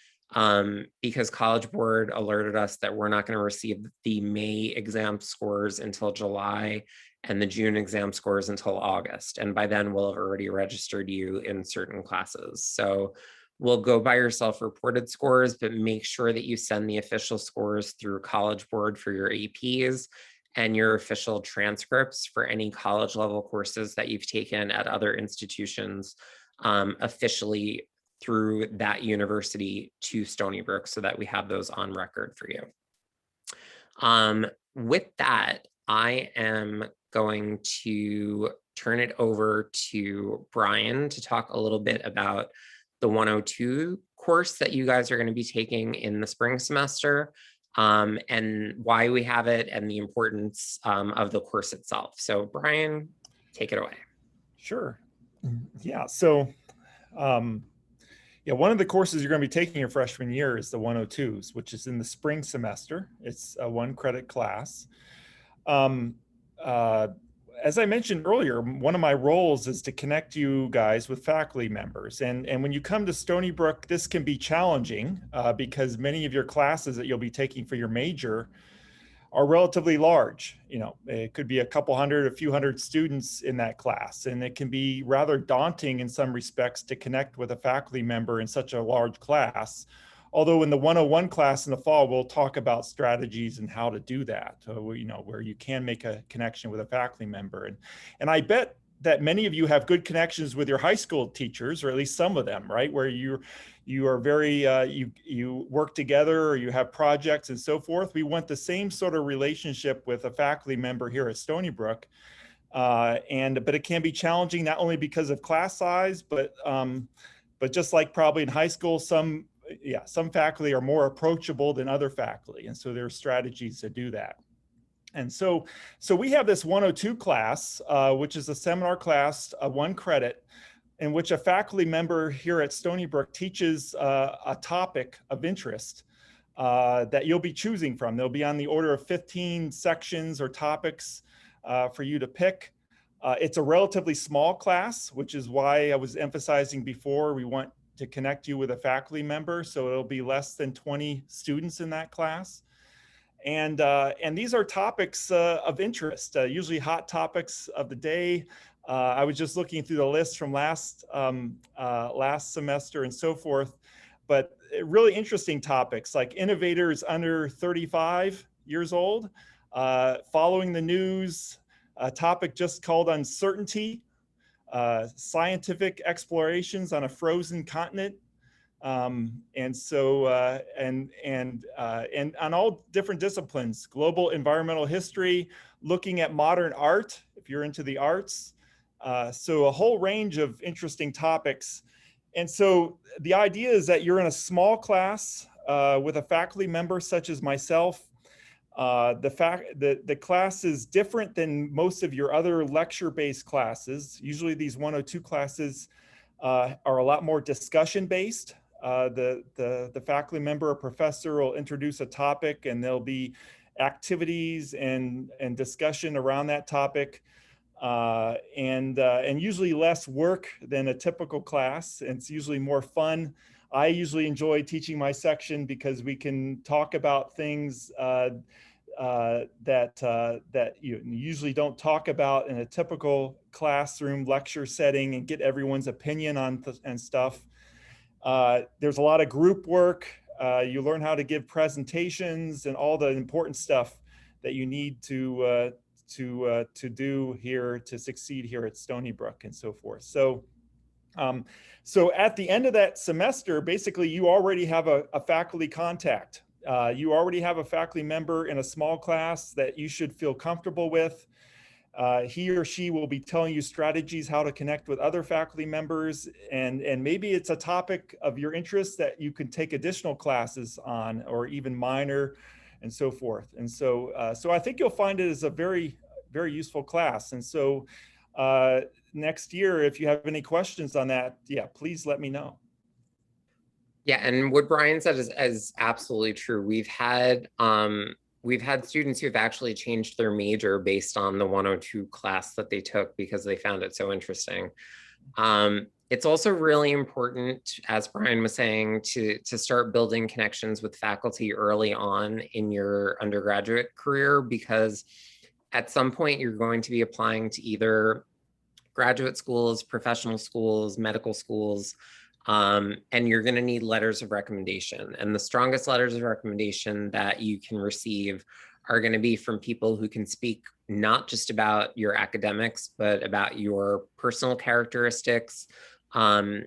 Because College Board alerted us that we're not going to receive the May exam scores until July and the June exam scores until August. And by then we'll have already registered you in certain classes. So we'll go by your self-reported scores, but make sure that you send the official scores through College Board for your APs and your official transcripts for any college level courses that you've taken at other institutions officially through that university to Stony Brook, so that we have those on record for you. With that, I am going to turn it over to Brian to talk a little bit about the 102 course that you guys are going to be taking in the spring semester, and why we have it and the importance of the course itself. So Brian, take it away. Sure. Yeah, so yeah, one of the courses you're going to be taking your freshman year is the 102s, which is in the spring semester. It's a 1-credit class. As I mentioned earlier, one of my roles is to connect you guys with faculty members. And when you come to Stony Brook, this can be challenging because many of your classes that you'll be taking for your major are relatively large. You know, it could be a couple hundred, a few hundred students in that class. And it can be rather daunting in some respects to connect with a faculty member in such a large class. Although in the 101 class in the fall, we'll talk about strategies and how to do that, you know, where you can make a connection with a faculty member. And I bet that many of you have good connections with your high school teachers, or at least some of them, right? Where you are very, you work together, or you have projects and so forth. We want the same sort of relationship with a faculty member here at Stony Brook. But it can be challenging, not only because of class size, but just like probably in high school, some faculty are more approachable than other faculty. And so there are strategies to do that. And so we have this 102 class, which is a seminar class, 1 credit, in which a faculty member here at Stony Brook teaches a topic of interest that you'll be choosing from. They'll be on the order of 15 sections or topics for you to pick. It's a relatively small class, which is why I was emphasizing before we want to connect you with a faculty member. So it'll be less than 20 students in that class. And these are topics of interest, usually hot topics of the day. I was just looking through the list from last semester and so forth, but really interesting topics like innovators under 35 years old, following the news, a topic just called uncertainty, scientific explorations on a frozen continent. And on all different disciplines, global environmental history, looking at modern art, if you're into the arts. So a whole range of interesting topics. And so the idea is that you're in a small class with a faculty member such as myself. The class is different than most of your other lecture-based classes. Usually these 102 classes are a lot more discussion-based. The faculty member or professor will introduce a topic, and there'll be activities and discussion around that topic, and usually less work than a typical class. And it's usually more fun. I usually enjoy teaching my section because we can talk about things that you usually don't talk about in a typical classroom lecture setting and get everyone's opinion on and stuff. There's a lot of group work. You learn how to give presentations and all the important stuff that you need to do here to succeed here at Stony Brook and so forth. So at the end of that semester, basically you already have a faculty contact. You already have a faculty member in a small class that you should feel comfortable with. He or she will be telling you strategies how to connect with other faculty members, and maybe it's a topic of your interest that you can take additional classes on, or even minor and so forth. And so I think you'll find it as a very, very useful class. And so next year, if you have any questions on that, yeah, please let me know. Yeah, and what Brian said is absolutely true. We've had students who've actually changed their major based on the 102 class that they took because they found it so interesting. It's also really important, as Brian was saying, to start building connections with faculty early on in your undergraduate career, because at some point you're going to be applying to either graduate schools, professional schools, medical schools, and you're going to need letters of recommendation. And the strongest letters of recommendation that you can receive are going to be from people who can speak not just about your academics, but about your personal characteristics, and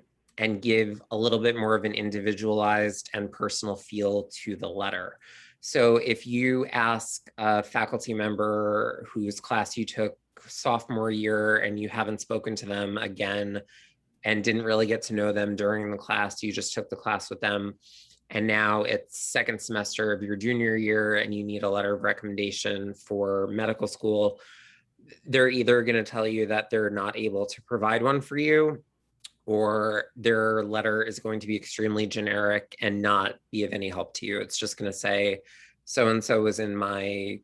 give a little bit more of an individualized and personal feel to the letter. So if you ask a faculty member whose class you took sophomore year and you haven't spoken to them again and didn't really get to know them during the class, you just took the class with them, and now it's second semester of your junior year and you need a letter of recommendation for medical school, they're either going to tell you that they're not able to provide one for you, or their letter is going to be extremely generic and not be of any help to you. It's just going to say, so-and-so was in my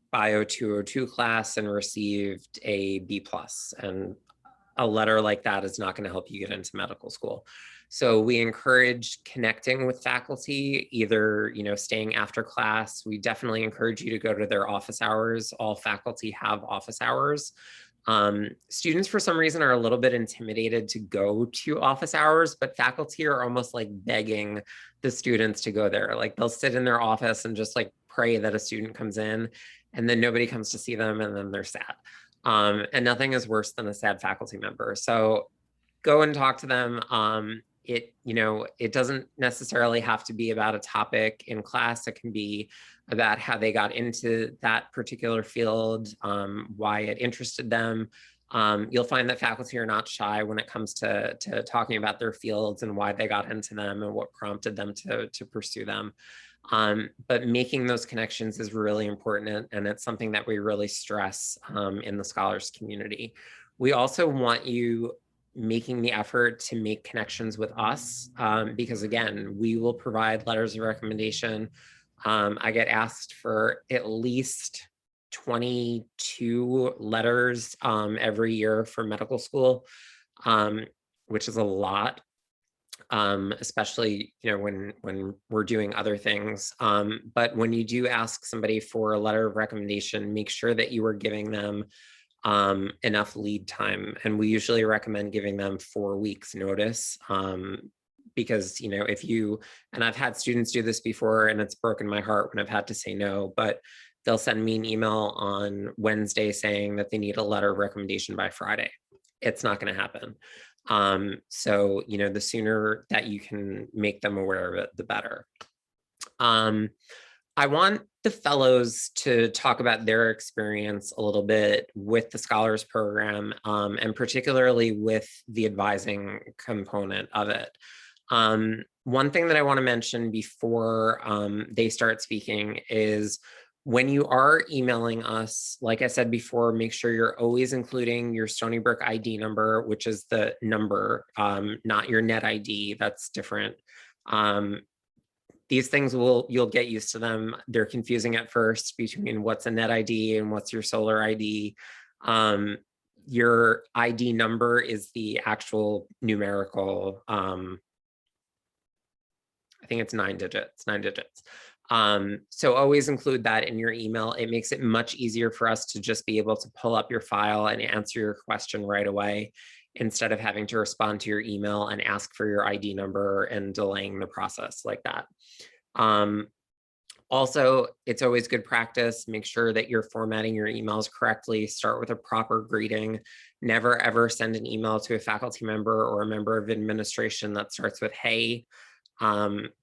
Bio 202 class and received a B+. And a letter like that is not going to help you get into medical school. So we encourage connecting with faculty, either staying after class. We definitely encourage you to go to their office hours. All faculty have office hours. Students, for some reason, are a little bit intimidated to go to office hours, but faculty are almost like begging the students to go there. Like they'll sit in their office and just like pray that a student comes in, and then nobody comes to see them, and then they're sad. And nothing is worse than a sad faculty member. So go and talk to them. It doesn't necessarily have to be about a topic in class. It can be about how they got into that particular field, why it interested them. You'll find that faculty are not shy when it comes to talking about their fields and why they got into them and what prompted them to pursue them. But making those connections is really important, and it's something that we really stress in the scholars community. We also want you making the effort to make connections with us, because again, we will provide letters of recommendation. I get asked for at least 22 letters every year for medical school, which is a lot. Especially when we're doing other things. But when you do ask somebody for a letter of recommendation, make sure that you are giving them enough lead time. And we usually recommend giving them 4 weeks notice, because and I've had students do this before and it's broken my heart when I've had to say no, but they'll send me an email on Wednesday saying that they need a letter of recommendation by Friday. It's not going to happen. So the sooner that you can make them aware of it, the better. I want the fellows to talk about their experience a little bit with the Scholars Program, and particularly with the advising component of it. One thing that I want to mention before they start speaking is, when you are emailing us, like I said before, make sure you're always including your Stony Brook ID number, which is the number, not your net ID. That's different. These things you'll get used to them. They're confusing at first between what's a net ID and what's your solar ID. Your ID number is the actual numerical I think it's 9 digits, 9 digits. So always include that in your email. It makes it much easier for us to just be able to pull up your file and answer your question right away, instead of having to respond to your email and ask for your ID number and delaying the process like that. Also, it's always good practice. Make sure that you're formatting your emails correctly. Start with a proper greeting. Never ever send an email to a faculty member or a member of administration that starts with "Hey."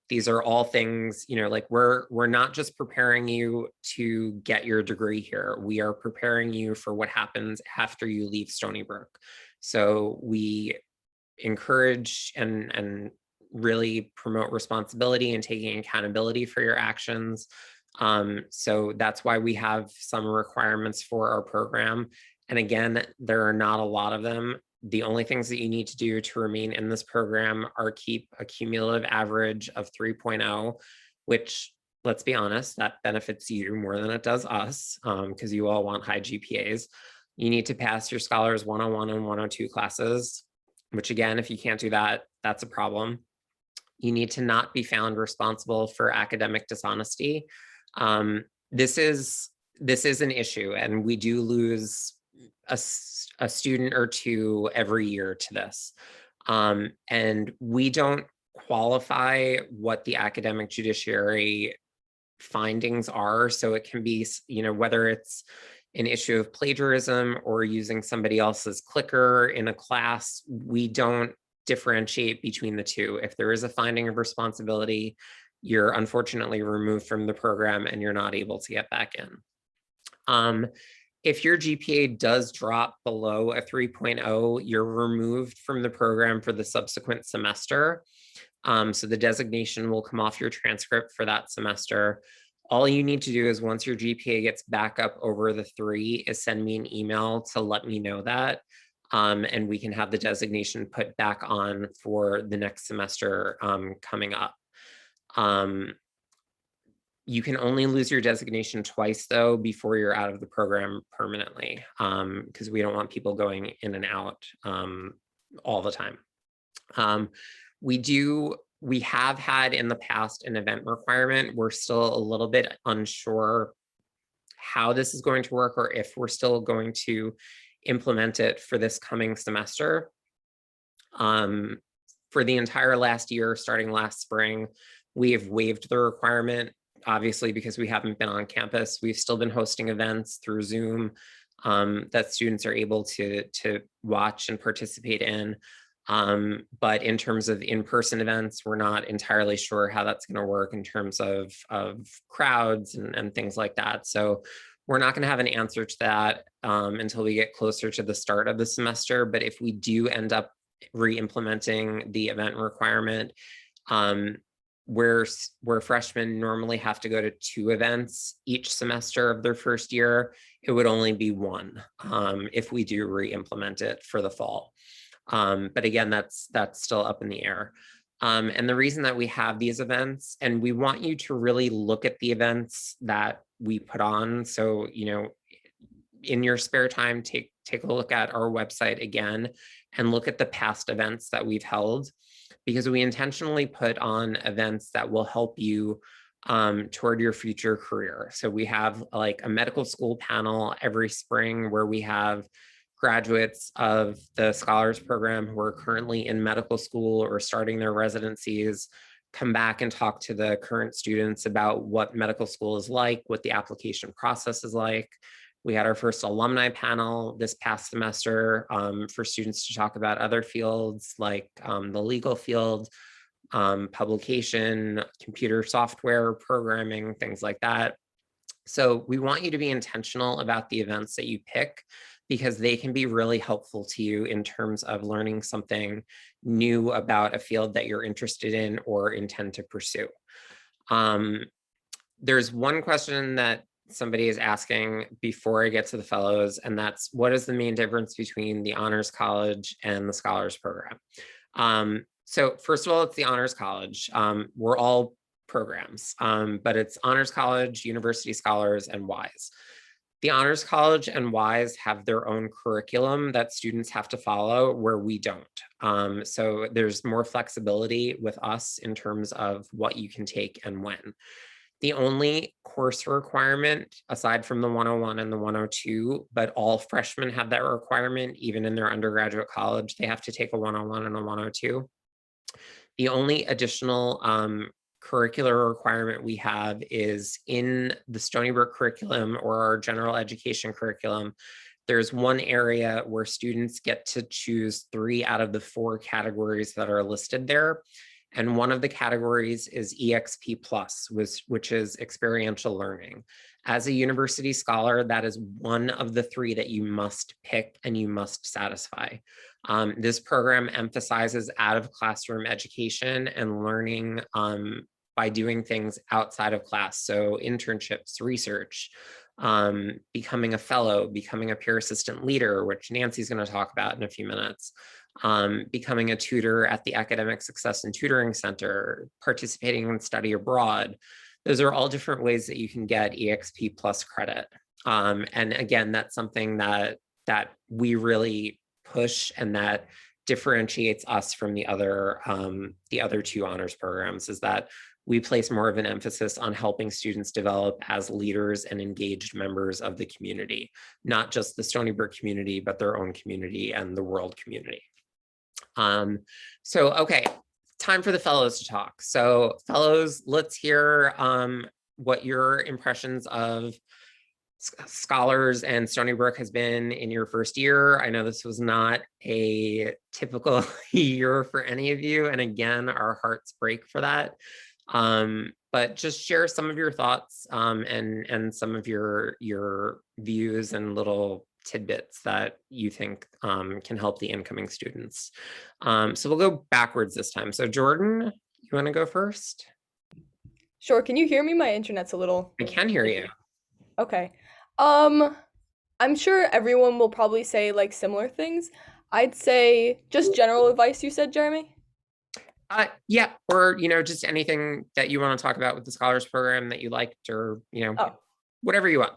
These are all things, you know, like we're not just preparing you to get your degree here. We are preparing you for what happens after you leave Stony Brook. So we encourage and really promote responsibility and taking accountability for your actions. So that's why we have some requirements for our program. And again, there are not a lot of them. The only things that you need to do to remain in this program are keep a cumulative average of 3.0, which, let's be honest, that benefits you more than it does us, because you all want high GPAs. You need to pass your Scholars 101 and 102 classes, which again, if you can't do that, that's a problem. You need to not be found responsible for academic dishonesty. This is an issue, and we do lose a student or two every year to this. And we don't qualify what the academic judiciary findings are. So it can be, you know, whether it's an issue of plagiarism or using somebody else's clicker in a class, we don't differentiate between the two. If there is a finding of responsibility, you're unfortunately removed from the program and you're not able to get back in. If your GPA does drop below a 3.0, you're removed from the program for the subsequent semester. So the designation will come off your transcript for that semester. All you need to do is, once your GPA gets back up over the 3, is send me an email to let me know that. And we can have the designation put back on for the next semester coming up. You can only lose your designation twice, though, before you're out of the program permanently, because we don't want people going in and out all the time. We have had in the past an event requirement. We're still a little bit unsure how this is going to work, or if we're still going to implement it for this coming semester. For the entire last year, starting last spring, we have waived the requirement, obviously, because we haven't been on campus. We've still been hosting events through Zoom that students are able to watch and participate in. But in terms of in-person events, we're not entirely sure how that's going to work in terms of crowds and things like that. So we're not going to have an answer to that until we get closer to the start of the semester. But if we do end up re-implementing the event requirement, where freshmen normally have to go to 2 events each semester of their first year, it would only be 1 if we do re-implement it for the fall. But again, that's still up in the air. And the reason that we have these events, and we want you to really look at the events that we put on. So, you know, in your spare time, take a look at our website again and look at the past events that we've held, because we intentionally put on events that will help you toward your future career. So we have like a medical school panel every spring where we have graduates of the Scholars Program who are currently in medical school or starting their residencies come back and talk to the current students about what medical school is like, what the application process is like. We had our first alumni panel this past semester for students to talk about other fields like the legal field, publication, computer software, programming, things like that. So we want you to be intentional about the events that you pick, because they can be really helpful to you in terms of learning something new about a field that you're interested in or intend to pursue. There's one question that somebody is asking before I get to the fellows, and that's, what is the main difference between the Honors College and the Scholars Program? So first of all, it's the Honors College. We're all programs, but it's Honors College, University Scholars, and WISE. The Honors College and WISE have their own curriculum that students have to follow where we don't. So there's more flexibility with us in terms of what you can take and when. The only course requirement, aside from the 101 and the 102, but all freshmen have that requirement, even in their undergraduate college, they have to take a 101 and a 102. The only additional curricular requirement we have is in the Stony Brook curriculum or our general education curriculum. There's one area where students get to choose 3 out of the 4 categories that are listed there. And one of the categories is EXP Plus, which is experiential learning. As a university scholar, that is one of the 3 that you must pick and you must satisfy. This program emphasizes out of classroom education and learning by doing things outside of class. So internships, research, becoming a fellow, becoming a peer assistant leader, which Nancy's going to talk about in a few minutes, becoming a tutor at the Academic Success and Tutoring Center, participating in study abroad. Those are all different ways that you can get EXP Plus credit. And again, that's something that we really push and that differentiates us from the other 2 honors programs, is that we place more of an emphasis on helping students develop as leaders and engaged members of the community, not just the Stony Brook community, but their own community and the world community. So, okay, time for the fellows to talk. So fellows, let's hear what your impressions of Scholars and Stony Brook has been in your first year. I know this was not a typical year for any of you. And again, our hearts break for that. But just share some of your thoughts and some of your views and little tidbits that you think can help the incoming students. So we'll go backwards this time. So Jordan, you want to go first? Sure. Can you hear me? My internet's a little. I can hear you. Okay. I'm sure everyone will probably say like similar things. I'd say just general advice, you said, Jeremy? Yeah, or just anything that you want to talk about with the Scholars Program that you liked, or whatever you want.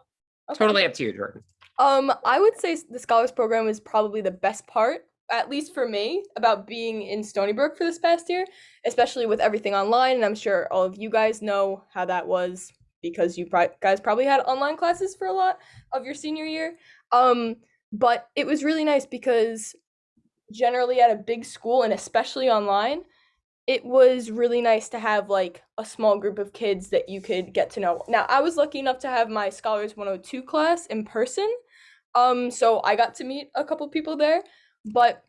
Okay. Totally up to you, Jordan. I would say the Scholars Program is probably the best part, at least for me, about being in Stony Brook for this past year, especially with everything online. And I'm sure all of you guys know how that was, because you guys probably had online classes for a lot of your senior year. But it was really nice because generally at a big school, and especially online, it was really nice to have like a small group of kids that you could get to know. Now, I was lucky enough to have my Scholars 102 class in person. So I got to meet a couple people there. But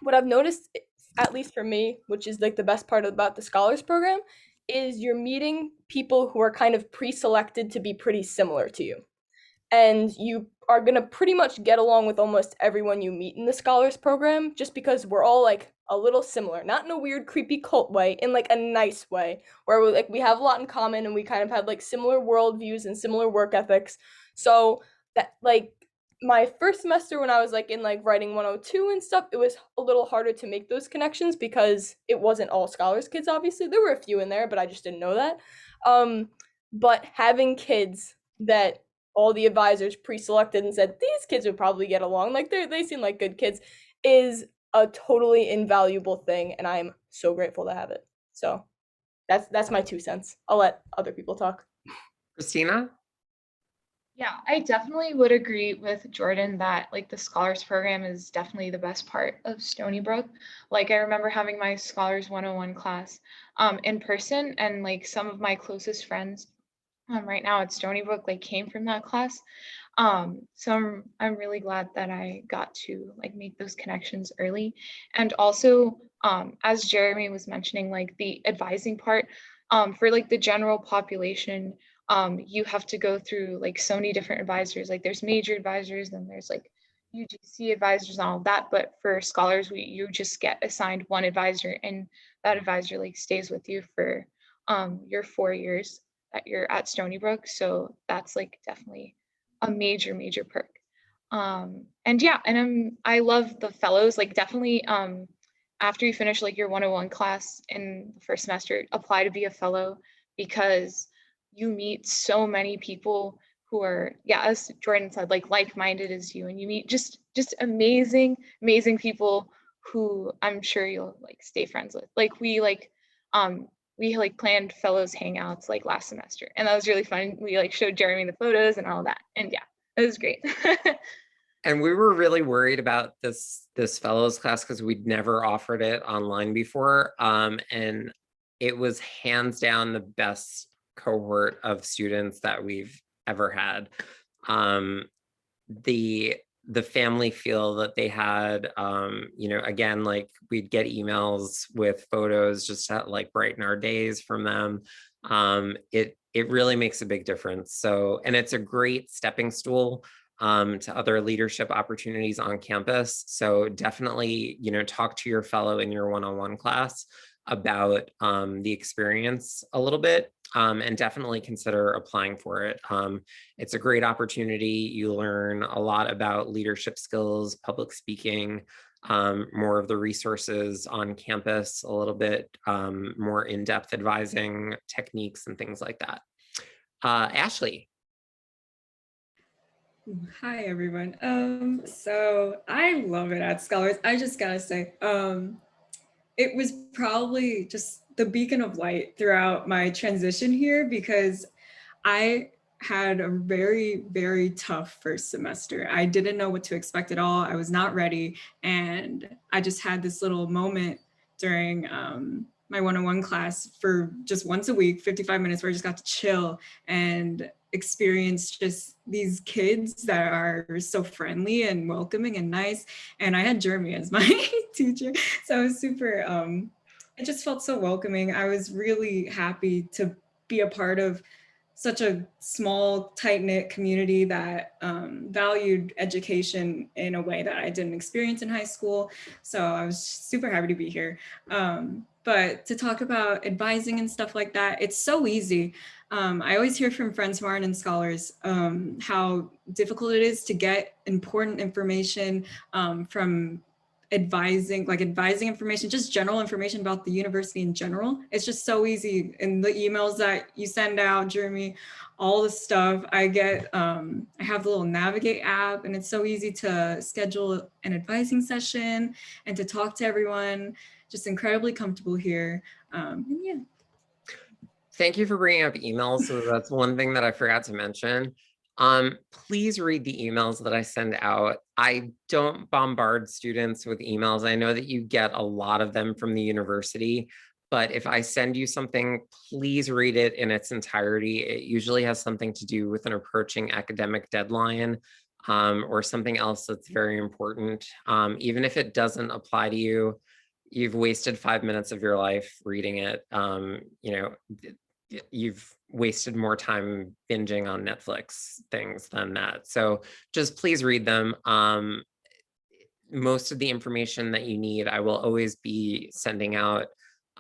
what I've noticed, at least for me, which is like the best part about the Scholars Program, is you're meeting people who are kind of pre-selected to be pretty similar to you. And you are going to pretty much get along with almost everyone you meet in the Scholars Program, just because we're all like a little similar, not in a weird, creepy cult way, in like a nice way, where we have a lot in common and we kind of have like similar worldviews and similar work ethics. So that like my first semester when I was like in like writing 102 and stuff, it was a little harder to make those connections because it wasn't all Scholars kids, obviously. There were a few in there, but I just didn't know that. But having kids that all the advisors pre-selected and said, these kids would probably get along, like they seem like good kids, is a totally invaluable thing, and I'm so grateful to have it. So that's my 2 cents. I'll let other people talk. Christina? Yeah, I definitely would agree with Jordan that like the Scholars Program is definitely the best part of Stony Brook. Like I remember having my Scholars 101 class in person, and like some of my closest friends right now at Stony Brook like came from that class. So I'm really glad that I got to like make those connections early. And also as Jeremy was mentioning, like the advising part for like the general population, you have to go through like so many different advisors. Like there's major advisors, then there's like UGC advisors and all of that. But for scholars, you just get assigned one advisor, and that advisor like stays with you for your 4 years that you're at Stony Brook. So that's like definitely a major perk. And yeah, and I love the fellows, like definitely after you finish like your 101 class in the first semester, apply to be a fellow, because you meet so many people who are, yeah, as Jordan said, like like-minded as you, and you meet just amazing people who I'm sure you'll like stay friends with. Like we like planned fellows hangouts like last semester, and that was really fun. We like showed Jeremy the photos and all that, and yeah, it was great. And we were really worried about this fellows class because we'd never offered it online before. And it was hands down the best cohort of students that we've ever had. The family feel that they had, again, like we'd get emails with photos just to like brighten our days from them. It really makes a big difference. So, and it's a great stepping stool to other leadership opportunities on campus. So definitely, talk to your fellow in your one-on-one class about the experience a little bit, and definitely consider applying for it. It's a great opportunity. You learn a lot about leadership skills, public speaking, more of the resources on campus, a little bit more in-depth advising techniques and things like that. Ashley. Hi everyone. So I love it at Scholars. I just gotta say, it was probably just the beacon of light throughout my transition here because I had a very, very tough first semester. I didn't know what to expect at all. I was not ready. And I just had this little moment during my one-on-one class for just once a week, 55 minutes, where I just got to chill and experience just these kids that are so friendly and welcoming and nice. And I had Jeremy as my teacher. So I was super, it just felt so welcoming. I was really happy to be a part of such a small, tight-knit community that valued education in a way that I didn't experience in high school. So I was super happy to be here. But to talk about advising and stuff like that, it's so easy. I always hear from friends who aren't in Scholars how difficult it is to get important information from advising information, just general information about the university in general. It's just so easy in the emails that you send out, Jeremy, all the stuff I get. I have the little Navigate app, and it's so easy to schedule an advising session and to talk to everyone. Just incredibly comfortable here. And yeah. Thank you for bringing up emails. So that's one thing that I forgot to mention. Please read the emails that I send out. I don't bombard students with emails. I know that you get a lot of them from the university, but if I send you something, please read it in its entirety. It usually has something to do with an approaching academic deadline, or something else that's very important. Even if it doesn't apply to you, you've wasted 5 minutes of your life reading it. You've wasted more time binging on Netflix things than that. So just please read them. Most of the information that you need, I will always be sending out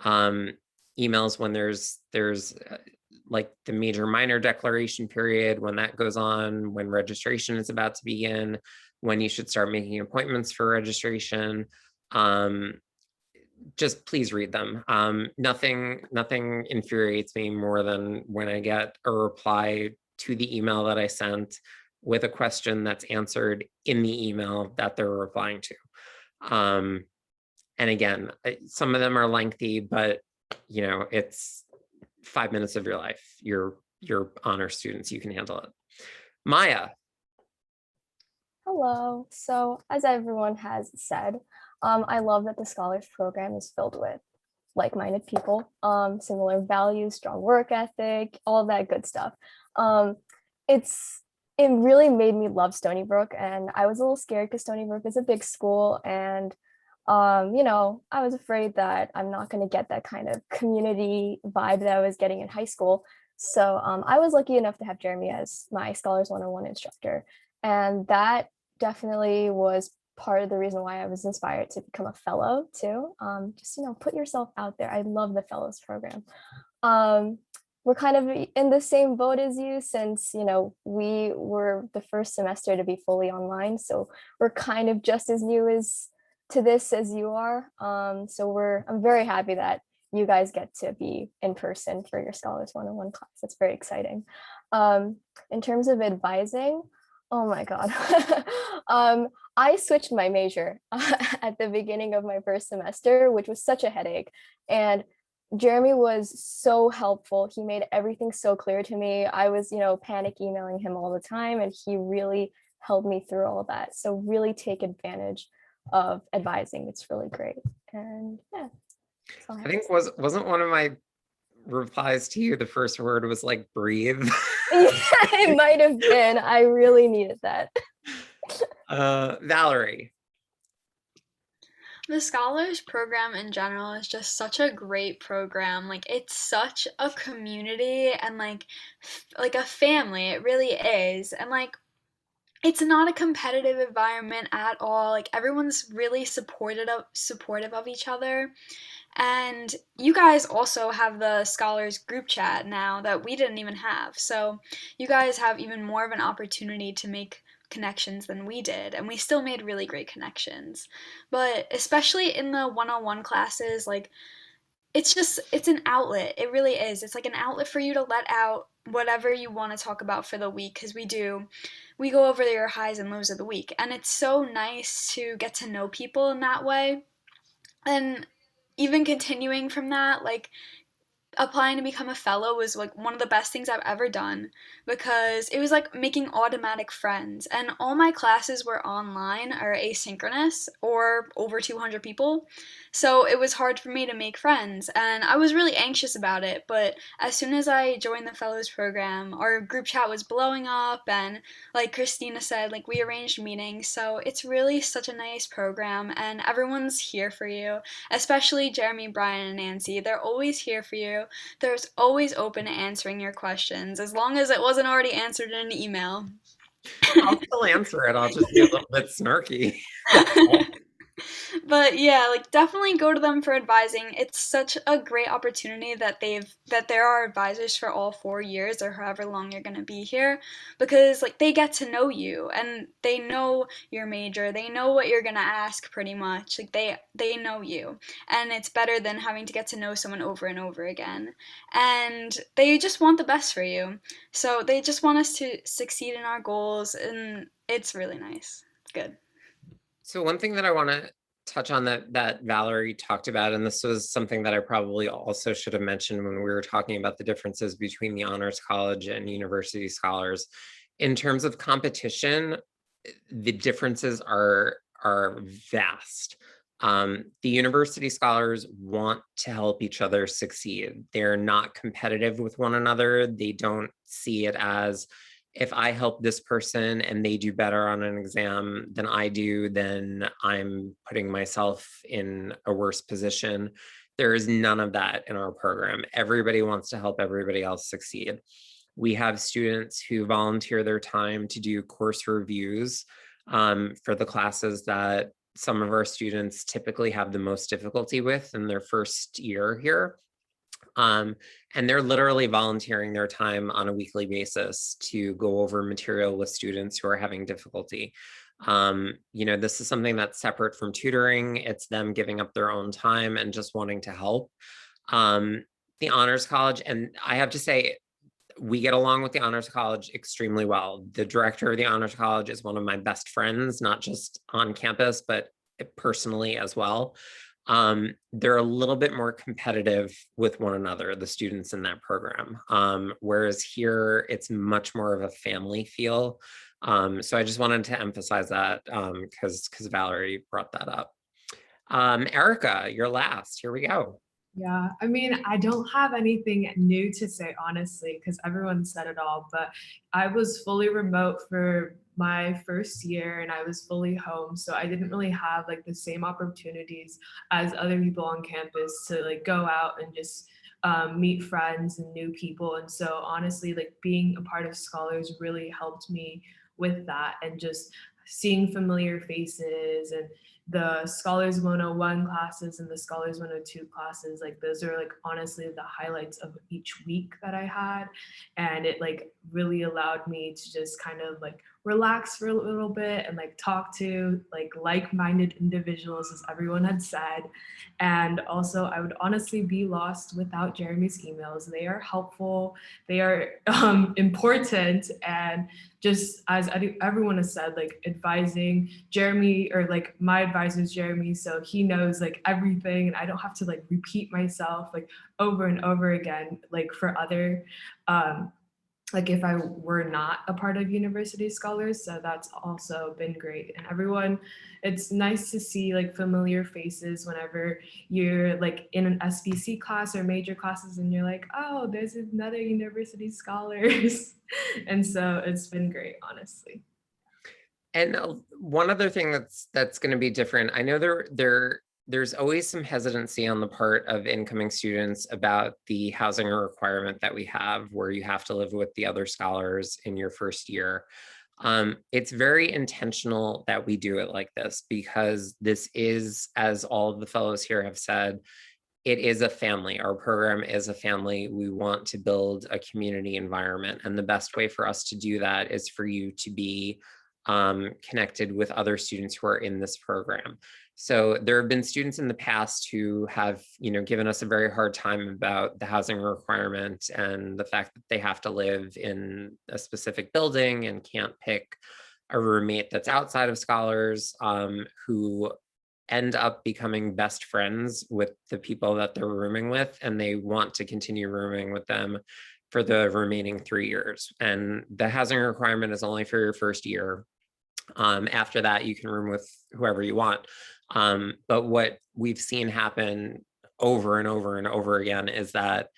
emails when there's like the major minor declaration period, when that goes on, when registration is about to begin, when you should start making appointments for registration. Just please read them. Nothing infuriates me more than when I get a reply to the email that I sent with a question that's answered in the email that they're replying to. And again, some of them are lengthy, but it's 5 minutes of your life. You're honor students, you can handle it. Maya. Hello. So as everyone has said, I love that the Scholars Program is filled with like-minded people, similar values, strong work ethic, all that good stuff. It really made me love Stony Brook, and I was a little scared because Stony Brook is a big school, and I was afraid that I'm not going to get that kind of community vibe that I was getting in high school. So I was lucky enough to have Jeremy as my Scholars 101 instructor, and that definitely was part of the reason why I was inspired to become a fellow too. Just put yourself out there. I love the fellows program. We're kind of in the same boat as you, since we were the first semester to be fully online, so we're kind of just as new as to this as you are. So I'm very happy that you guys get to be in person for your Scholars 101 class. That's very exciting. In terms of advising, oh my God. I switched my major at the beginning of my first semester, which was such a headache. And Jeremy was so helpful. He made everything so clear to me. I was, panic emailing him all the time, and he really helped me through all of that. So really take advantage of advising. It's really great. And yeah. I think wasn't one of my replies to you, the first word was like breathe. Yeah, it might have been. I really needed that. Valerie. The Scholars program in general is just such a great program. Like it's such a community and like a family. It really is. And like it's not a competitive environment at all. Like everyone's really supportive of each other. And you guys also have the Scholars group chat now that we didn't even have. So you guys have even more of an opportunity to make connections than we did, and we still made really great connections. But especially in the one-on-one classes, like it's an outlet. It really is. It's like an outlet for you to let out whatever you want to talk about for the week, because we go over your highs and lows of the week, and it's so nice to get to know people in that way. And even continuing from that, like applying to become a fellow was like one of the best things I've ever done, because it was like making automatic friends, and all my classes were online or asynchronous or over 200 people. So it was hard for me to make friends, and I was really anxious about it. But as soon as I joined the fellows program, our group chat was blowing up, and like Christina said, like we arranged meetings. So it's really such a nice program, and everyone's here for you, especially Jeremy, Brian, and Nancy. They're always here for you. There's always open to answering your questions, as long as it wasn't already answered in an email. I'll still answer it. I'll just be a little bit snarky. But yeah, like definitely go to them for advising. It's such a great opportunity that there are advisors for all 4 years or however long you're gonna be here, because like they get to know you and they know your major. They know what you're gonna ask pretty much. Like they know you. And it's better than having to get to know someone over and over again. And they just want the best for you. So they just want us to succeed in our goals, and it's really nice. It's good. So one thing that I want to touch on that Valerie talked about, and this was something that I probably also should have mentioned when we were talking about the differences between the Honors College and University Scholars. In terms of competition, the differences are vast. The University Scholars want to help each other succeed. They're not competitive with one another. They don't see it as, if I help this person and they do better on an exam than I do, then I'm putting myself in a worse position. There is none of that in our program. Everybody wants to help everybody else succeed. We have students who volunteer their time to do course reviews for the classes that some of our students typically have the most difficulty with in their first year here. And they're literally volunteering their time on a weekly basis to go over material with students who are having difficulty. This is something that's separate from tutoring. It's them giving up their own time and just wanting to help. The Honors College, and I have to say, we get along with the Honors College extremely well. The director of the Honors College is one of my best friends, not just on campus, but personally as well. They're a little bit more competitive with one another, the students in that program. Whereas here, it's much more of a family feel. So I just wanted to emphasize that because Valerie brought that up. Erica, you're last. Here we go. Yeah, I mean, I don't have anything new to say, honestly, because everyone said it all, but I was fully remote for my first year and I was fully home. So I didn't really have like the same opportunities as other people on campus to like go out and just meet friends and new people. And so honestly, like being a part of Scholars really helped me with that, and just seeing familiar faces and the Scholars 101 classes and the Scholars 102 classes, like those are like honestly the highlights of each week that I had. And it like really allowed me to just kind of like relax for a little bit and like talk to like-minded individuals, as everyone had said. And also, I would honestly be lost without Jeremy's emails. They are helpful, they are important, and just as everyone has said, like advising Jeremy, or like my advisor is Jeremy, so he knows like everything, and I don't have to like repeat myself like over and over again, like for other like if I were not a part of University Scholars. So that's also been great. And everyone, it's nice to see like familiar faces whenever you're like in an SBC class or major classes and you're like, oh, there's another University Scholars. And so it's been great, honestly. And one other thing that's going to be different, I know there's always some hesitancy on the part of incoming students about the housing requirement that we have, where you have to live with the other scholars in your first year. It's very intentional that we do it like this, because this is, as all of the fellows here have said, it is a family. Our program is a family. We want to build a community environment. And the best way for us to do that is for you to be connected with other students who are in this program. So there have been students in the past who have, given us a very hard time about the housing requirement and the fact that they have to live in a specific building and can't pick a roommate that's outside of scholars, who end up becoming best friends with the people that they're rooming with, and they want to continue rooming with them for the remaining 3 years. And the housing requirement is only for your first year. After that, you can room with whoever you want. But what we've seen happen over and over and over again is that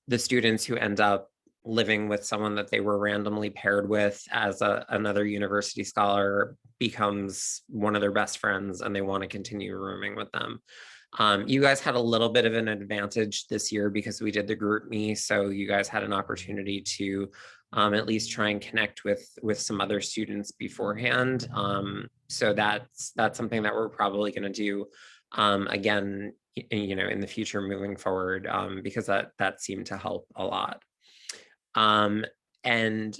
the students who end up living with someone that they were randomly paired with as another university scholar becomes one of their best friends, and they want to continue rooming with them. You guys had a little bit of an advantage this year because we did the group me, so you guys had an opportunity to at least try and connect with some other students beforehand. So that's something that we're probably going to do again, in the future moving forward, because that seemed to help a lot. And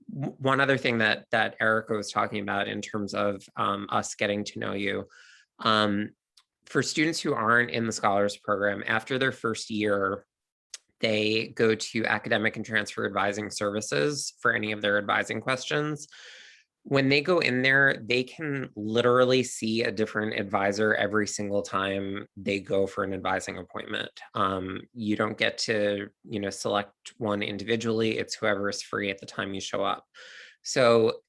one other thing that Erica was talking about in terms of us getting to know you, for students who aren't in the Scholars Program, after their first year, they go to Academic and Transfer Advising Services for any of their advising questions. When they go in there, they can literally see a different advisor every single time they go for an advising appointment. You don't get to, select one individually. It's whoever is free at the time you show up. So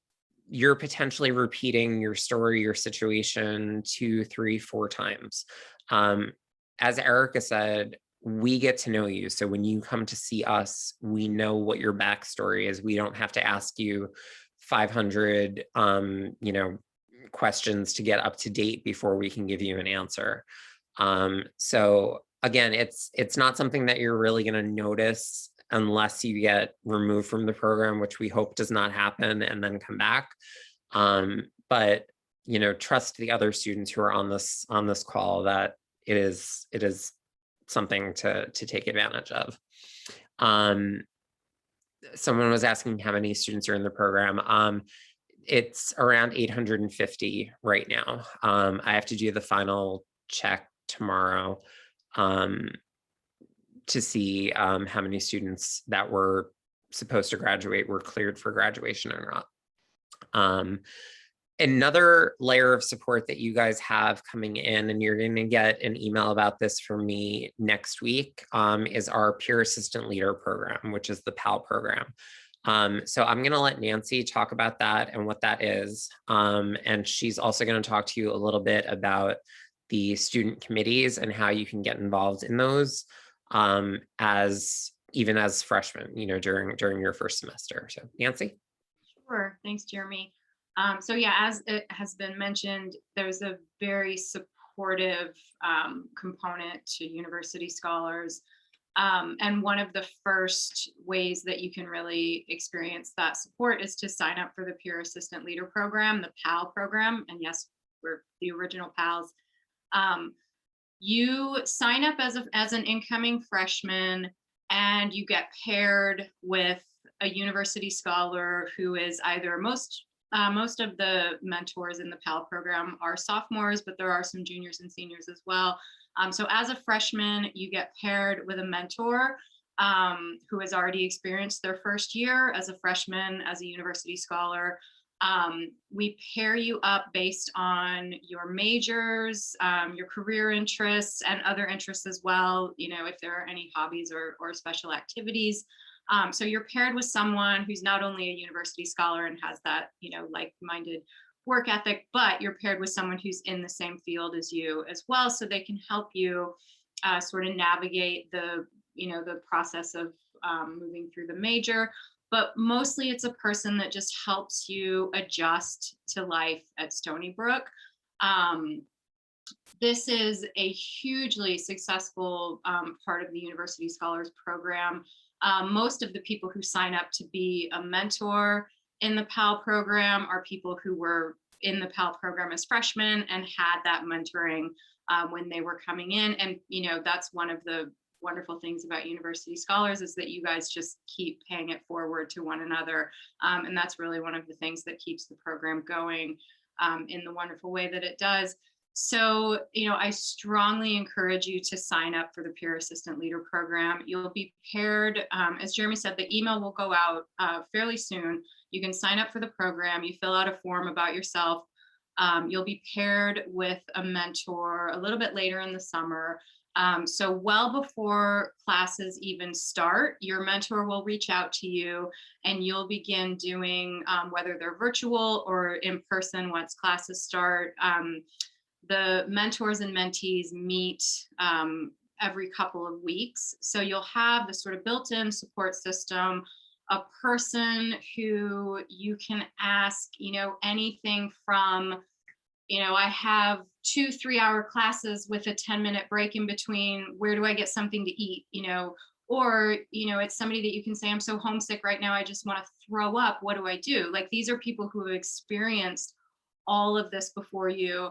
you're potentially repeating your story, your situation 2, 3, 4 times. As Erica said, we get to know you. So when you come to see us, we know what your backstory is. We don't have to ask you 500, questions to get up to date before we can give you an answer. So again, it's not something that you're really going to notice unless you get removed from the program, which we hope does not happen, and then come back. But trust the other students who are on this call that it is something to take advantage of. Someone was asking how many students are in the program. It's around 850 right now. I have to do the final check tomorrow to see how many students that were supposed to graduate were cleared for graduation or not. Another layer of support that you guys have coming in, and you're going to get an email about this from me next week, is our Peer Assistant Leader Program, which is the PAL program. So I'm going to let Nancy talk about that and what that is. And she's also going to talk to you a little bit about the student committees and how you can get involved in those even as freshmen, during your first semester. So Nancy. Sure. Thanks, Jeremy. So yeah, as it has been mentioned, there's a very supportive component to University Scholars. And one of the first ways that you can really experience that support is to sign up for the Peer Assistant Leader Program, the PAL program. And yes, we're the original PALs. You sign up as an incoming freshman, and you get paired with a university scholar who is either most most of the mentors in the PAL program are sophomores, but there are some juniors and seniors as well. So as a freshman, you get paired with a mentor who has already experienced their first year as a freshman, as a university scholar. We pair you up based on your majors, your career interests, and other interests as well, you know, if there are any hobbies or special activities. So you're paired with someone who's not only a university scholar and has that, you know, like-minded work ethic, but you're paired with someone who's in the same field as you as well, so they can help you sort of navigate the, you know, the process of moving through the major. But mostly it's a person that just helps you adjust to life at Stony Brook. This is a hugely successful part of the University Scholars Program. Most of the people who sign up to be a mentor in the PAL program are people who were in the PAL program as freshmen and had that mentoring when they were coming in. And, you know, that's one of the wonderful things about University Scholars is that you guys just keep paying it forward to one another. And that's really one of the things that keeps the program going in the wonderful way that it does. So, you know, I strongly encourage you to sign up for the Peer Assistant Leader Program. You'll be paired, as Jeremy said, the email will go out fairly soon. You can sign up for the program, you fill out a form about yourself. You'll be paired with a mentor a little bit later in the summer. So well before classes even start, your mentor will reach out to you and you'll begin doing, whether they're virtual or in person once classes start. The mentors and mentees meet every couple of weeks. So you'll have the sort of built-in support system, a person who you can ask, you know, anything from, you know, I have 2 3-hour classes with a 10-minute break in between. Where do I get something to eat? You know, or, you know, it's somebody that you can say, I'm so homesick right now, I just want to throw up. What do I do? Like, these are people who have experienced all of this before you,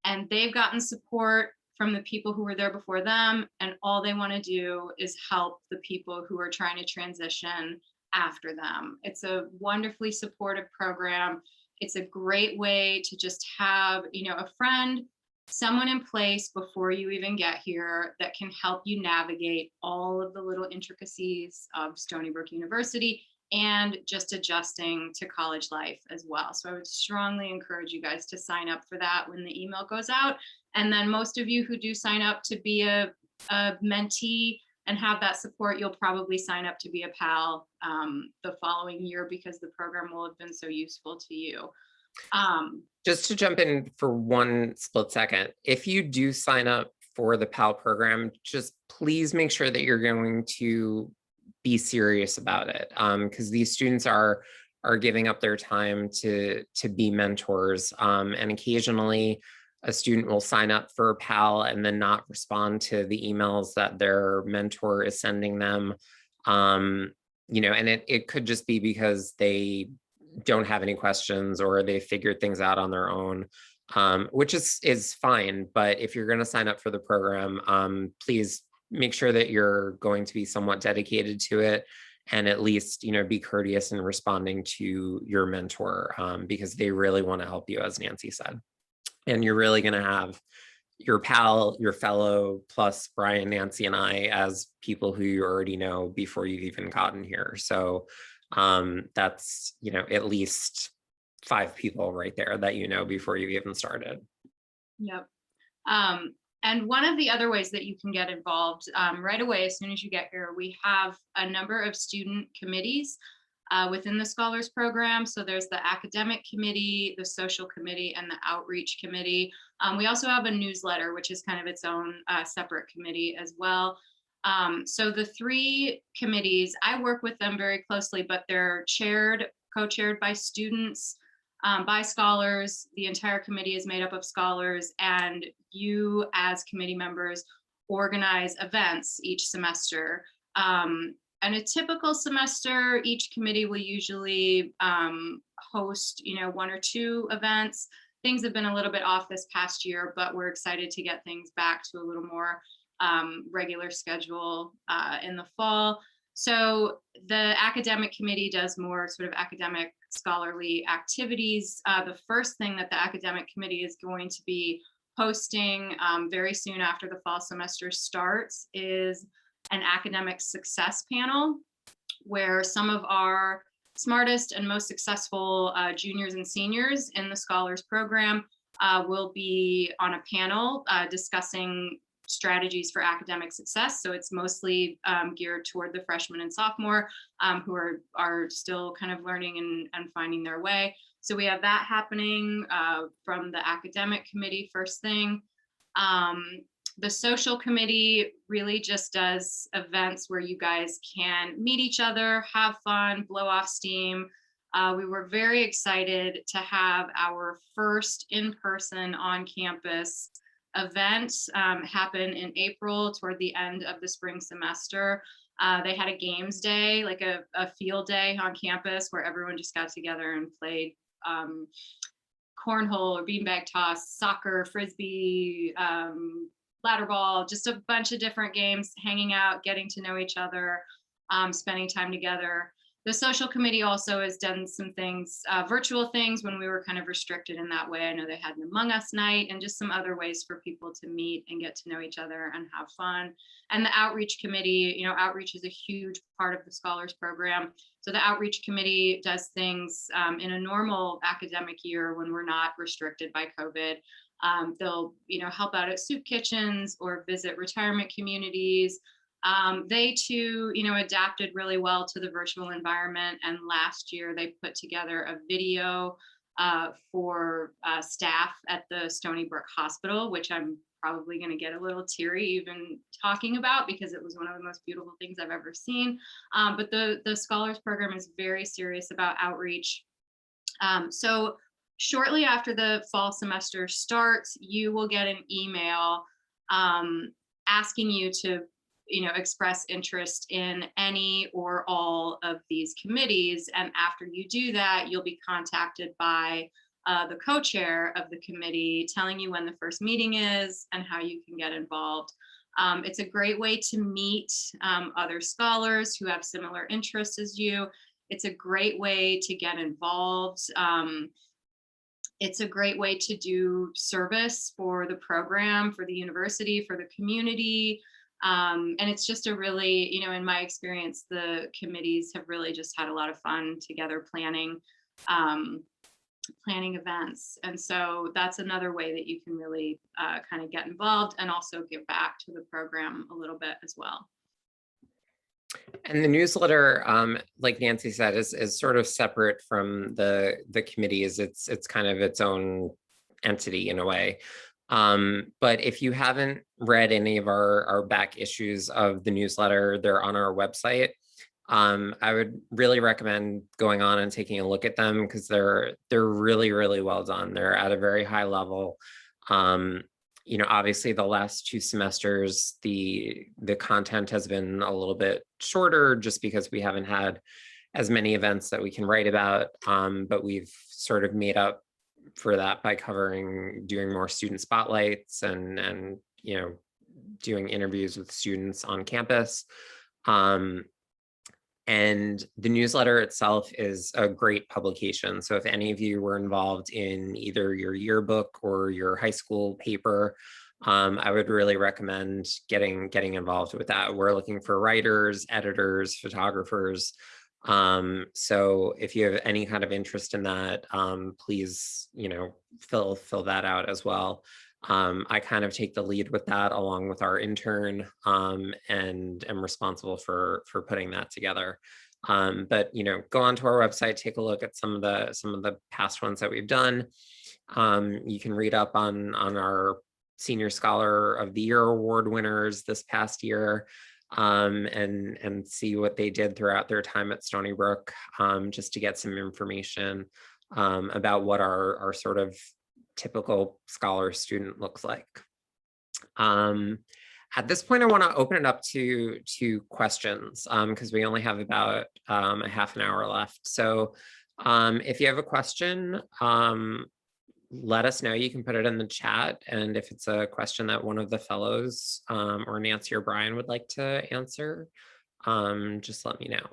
and they've gotten support from the people who were there before them. And all they want to do is help the people who are trying to transition after them. It's a wonderfully supportive program. It's a great way to just have, you know, a friend, someone in place before you even get here that can help you navigate all of the little intricacies of Stony Brook University and just adjusting to college life as well. So I would strongly encourage you guys to sign up for that when the email goes out. And then most of you who do sign up to be a mentee and have that support, you'll probably sign up to be a PAL the following year because the program will have been so useful to you. Just to jump in for one split second, if you do sign up for the PAL program, just please make sure that you're going to be serious about it, because these students are giving up their time to be mentors, and occasionally a student will sign up for PAL and then not respond to the emails that their mentor is sending them. You know, and it could just be because they don't have any questions or they figured things out on their own, which is fine. But if you're going to sign up for the program, please make sure that you're going to be somewhat dedicated to it, and at least, you know, be courteous in responding to your mentor, because they really want to help you, as Nancy said. And you're really going to have your PAL, your fellow, plus Brian, Nancy, and I as people who you already know before you've even gotten here. So that's, you know, at least 5 people right there that you know before you even started. Yep. And one of the other ways that you can get involved right away, as soon as you get here, we have a number of student committees within the Scholars Program. So there's the academic committee, the social committee, and the outreach committee. We also have a newsletter, which is kind of its own separate committee as well. So the 3 committees, I work with them very closely, but they're co-chaired by students, by scholars. The entire committee is made up of scholars, and you as committee members organize events each semester. And a typical semester, each committee will usually host, you know, 1 or 2 events. Things have been a little bit off this past year, but we're excited to get things back to a little more regular schedule in the fall. So the academic committee does more sort of academic scholarly activities. The first thing that the academic committee is going to be hosting very soon after the fall semester starts is an academic success panel, where some of our smartest and most successful juniors and seniors in the Scholars Program will be on a panel discussing strategies for academic success. So it's mostly geared toward the freshmen and sophomore who are still kind of learning and finding their way. So we have that happening from the academic committee first thing. The social committee really just does events where you guys can meet each other, have fun, blow off steam. We were very excited to have our first in-person on-campus event happen in April toward the end of the spring semester. They had a games day, like a field day on campus where everyone just got together and played cornhole or beanbag toss, soccer, frisbee, ladder ball, just a bunch of different games, hanging out, getting to know each other, spending time together. The social committee also has done some things, virtual things when we were kind of restricted in that way. I know they had an Among Us night and just some other ways for people to meet and get to know each other and have fun. And the outreach committee, you know, outreach is a huge part of the Scholars Program. So the outreach committee does things in a normal academic year when we're not restricted by COVID. They'll, you know, help out at soup kitchens or visit retirement communities. They too, you know, adapted really well to the virtual environment. And last year they put together a video for staff at the Stony Brook Hospital, which I'm probably going to get a little teary even talking about because it was one of the most beautiful things I've ever seen. But the Scholars Program is very serious about outreach. So shortly after the fall semester starts, you will get an email asking you to, you know, express interest in any or all of these committees. And after you do that, you'll be contacted by the co-chair of the committee telling you when the first meeting is and how you can get involved. It's a great way to meet other scholars who have similar interests as you. It's a great way to get involved. It's a great way to do service for the program, for the university, for the community. And it's just a really, you know, in my experience, the committees have really just had a lot of fun together planning events. And so that's another way that you can really kind of get involved and also give back to the program a little bit as well. And the newsletter, like Nancy said, is sort of separate from the committees. It's kind of its own entity in a way. But if you haven't read any of our back issues of the newsletter, they're on our website. I would really recommend going on and taking a look at them because they're really, really well done. They're at a very high level. You know, obviously the last 2 semesters, the content has been a little bit shorter just because we haven't had as many events that we can write about, but we've sort of made up for that by doing more student spotlights and you know, doing interviews with students on campus. And the newsletter itself is a great publication. So if any of you were involved in either your yearbook or your high school paper, I would really recommend getting involved with that. We're looking for writers, editors, photographers. So if you have any kind of interest in that, please, you know, fill that out as well. I kind of take the lead with that along with our intern, and am responsible for putting that together. But you know, go onto our website, take a look at some of the past ones that we've done. You can read up on our Senior Scholar of the Year award winners this past year, and see what they did throughout their time at Stony Brook, just to get some information about what our sort of typical scholar student looks like. At this point, I want to open it up to questions because we only have about a half an hour left. So if you have a question, let us know. You can put it in the chat. And if it's a question that one of the fellows or Nancy or Brian would like to answer, just let me know.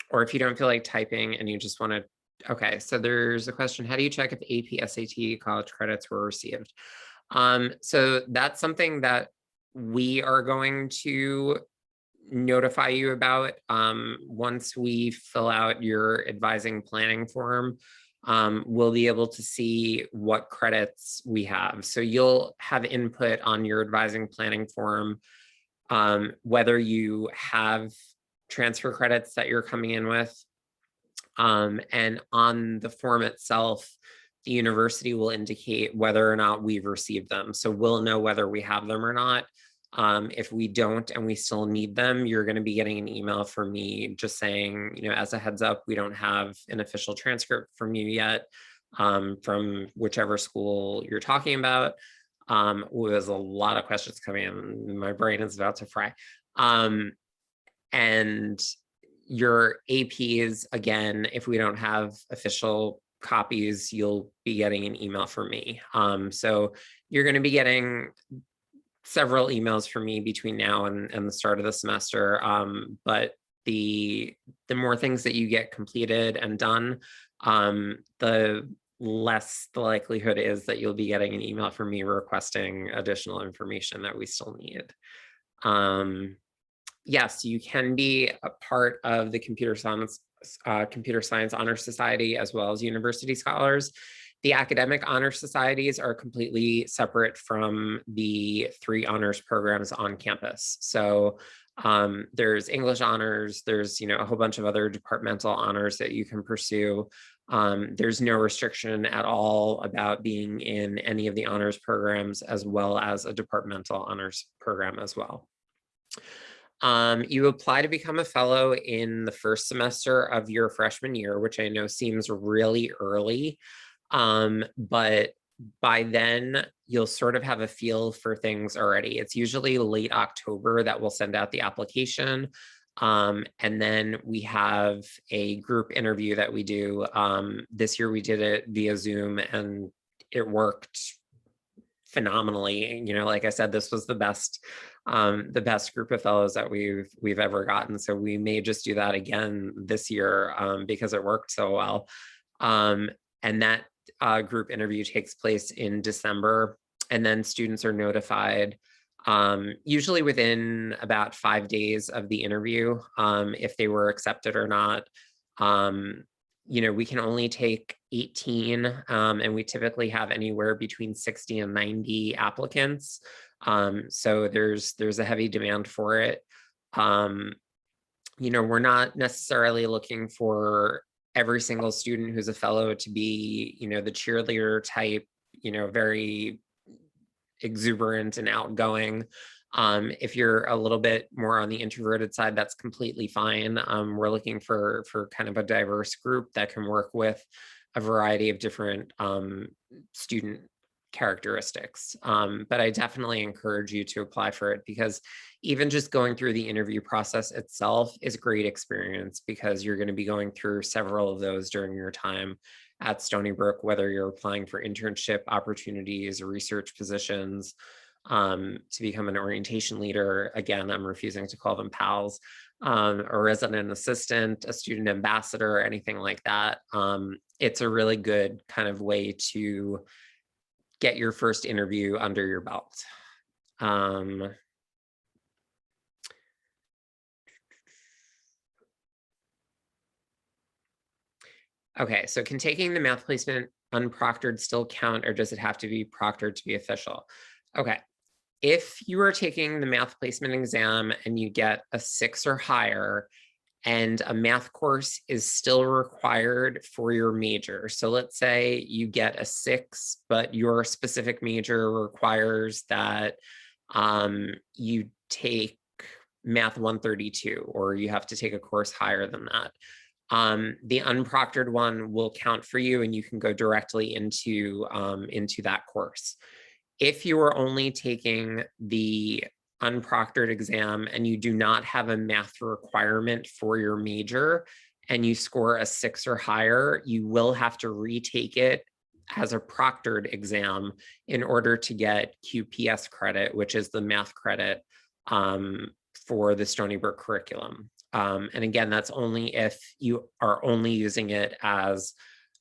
Or if you don't feel like typing and you just want to, okay, so there's a question, how do you check if AP, SAT, college credits were received? So that's something that we are going to notify you about once we fill out your advising planning form. We'll be able to see what credits we have. So you'll have input on your advising planning form, whether you have transfer credits that you're coming in with. And on the form itself, the university will indicate whether or not we've received them. So we'll know whether we have them or not. If we don't and we still need them, you're going to be getting an email from me just saying, you know, as a heads up, we don't have an official transcript from you yet, from whichever school you're talking about. There's a lot of questions coming in. My brain is about to fry. And your APs, again, if we don't have official copies, you'll be getting an email from me. So you're going to be getting several emails from me between now and the start of the semester. But the more things that you get completed and done, the less the likelihood is that you'll be getting an email from me requesting additional information that we still need. Yes, you can be a part of the Computer Science Honor Society as well as University Scholars. The academic honor societies are completely separate from the 3 honors programs on campus. So there's English honors, there's, you know, a whole bunch of other departmental honors that you can pursue. There's no restriction at all about being in any of the honors programs, as well as a departmental honors program as well. You apply to become a fellow in the first semester of your freshman year, which I know seems really early, but by then you'll sort of have a feel for things already. It's usually late October that we'll send out the application. And then we have a group interview that we do. This year we did it via Zoom and it worked phenomenally. You know, like I said, this was the best group of fellows that we've ever gotten. So we may just do that again this year because it worked so well. And that group interview takes place in December, and then students are notified usually within about 5 days of the interview if they were accepted or not. You know, we can only take 18 and we typically have anywhere between 60 and 90 applicants. So there's a heavy demand for it. You know, we're not necessarily looking for every single student who's a fellow to be, you know, the cheerleader type, you know, very exuberant and outgoing. If you're a little bit more on the introverted side, that's completely fine. We're looking for kind of a diverse group that can work with a variety of different student characteristics. But I definitely encourage you to apply for it, because even just going through the interview process itself is a great experience, because you're going to be going through several of those during your time at Stony Brook, whether you're applying for internship opportunities or research positions, to become an orientation leader. Again, I'm refusing to call them pals, a resident assistant, a student ambassador, anything like that. It's a really good kind of way to get your first interview under your belt. Okay, so can taking the math placement unproctored still count, or does it have to be proctored to be official? Okay, if you are taking the math placement exam and you get a 6 or higher, and a math course is still required for your major. So let's say you get a 6, but your specific major requires that you take math 132, or you have to take a course higher than that. The unproctored one will count for you, and you can go directly into that course. If you are only taking the unproctored exam and you do not have a math requirement for your major, and you score a 6 or higher, you will have to retake it as a proctored exam in order to get QPS credit, which is the math credit for the Stony Brook curriculum. And again, that's only if you are only using it as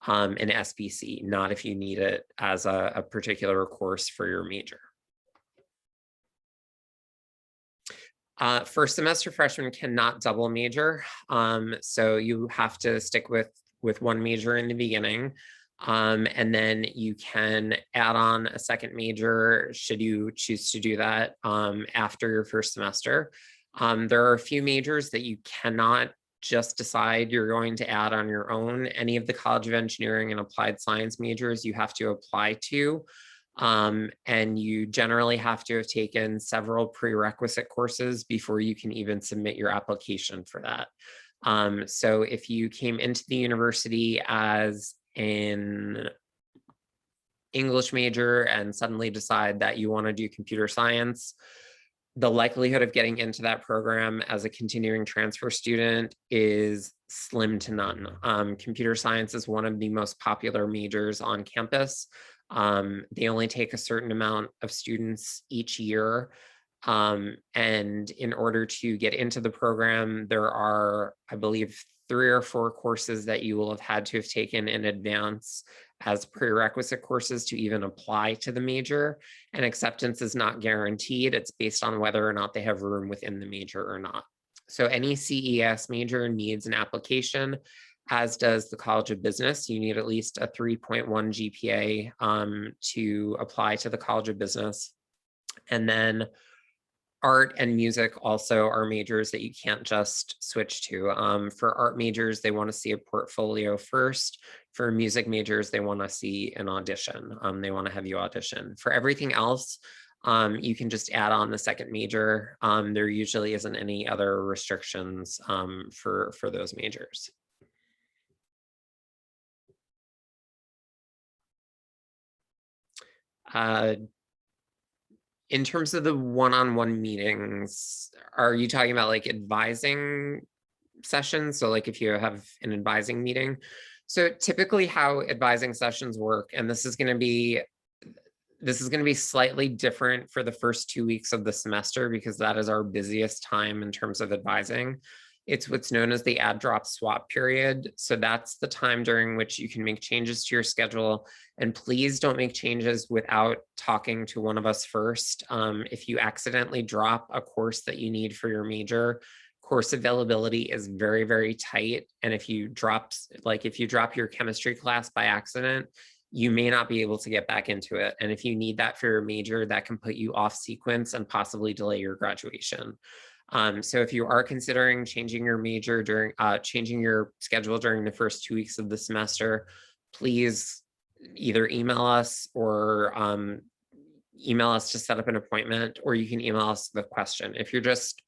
an SBC, not if you need it as a particular course for your major. First semester freshmen cannot double major, so you have to stick with one major in the beginning, and then you can add on a second major should you choose to do that after your first semester. There are a few majors that you cannot just decide you're going to add on your own. Any of the College of Engineering and Applied Science majors you have to apply to. And you generally have to have taken several prerequisite courses before you can even submit your application for that. So if you came into the university as an English major and suddenly decide that you want to do computer science, the likelihood of getting into that program as a continuing transfer student is slim to none. Computer science is one of the most popular majors on campus. They only take a certain amount of students each year. And in order to get into the program, there are, I believe, 3 or 4 courses that you will have had to have taken in advance as prerequisite courses to even apply to the major, and acceptance is not guaranteed. It's based on whether or not they have room within the major or not. So any CES major needs an application, as does the College of Business. You need at least a 3.1 GPA to apply to the College of Business. And then art and music also are majors that you can't just switch to. For art majors, they want to see a portfolio first. For music majors, they want to see an audition. They want to have you audition. For everything else, you can just add on the second major. There usually isn't any other restrictions for those majors. In terms of the one-on-one meetings, are you talking about like advising sessions? So like if you have an advising meeting. So typically how advising sessions work, and this is going to be slightly different for the first 2 weeks of the semester because that is our busiest time in terms of advising. It's what's known as the add drop swap period. So that's the time during which you can make changes to your schedule. And please don't make changes without talking to one of us first. If you accidentally drop a course that you need for your major, course availability is very, very tight. And if you drop your chemistry class by accident, you may not be able to get back into it. And if you need that for your major, that can put you off sequence and possibly delay your graduation. So if you are considering changing your major changing your schedule during the first 2 weeks of the semester, please either email us or email us to set up an appointment, or you can email us the question. If you're just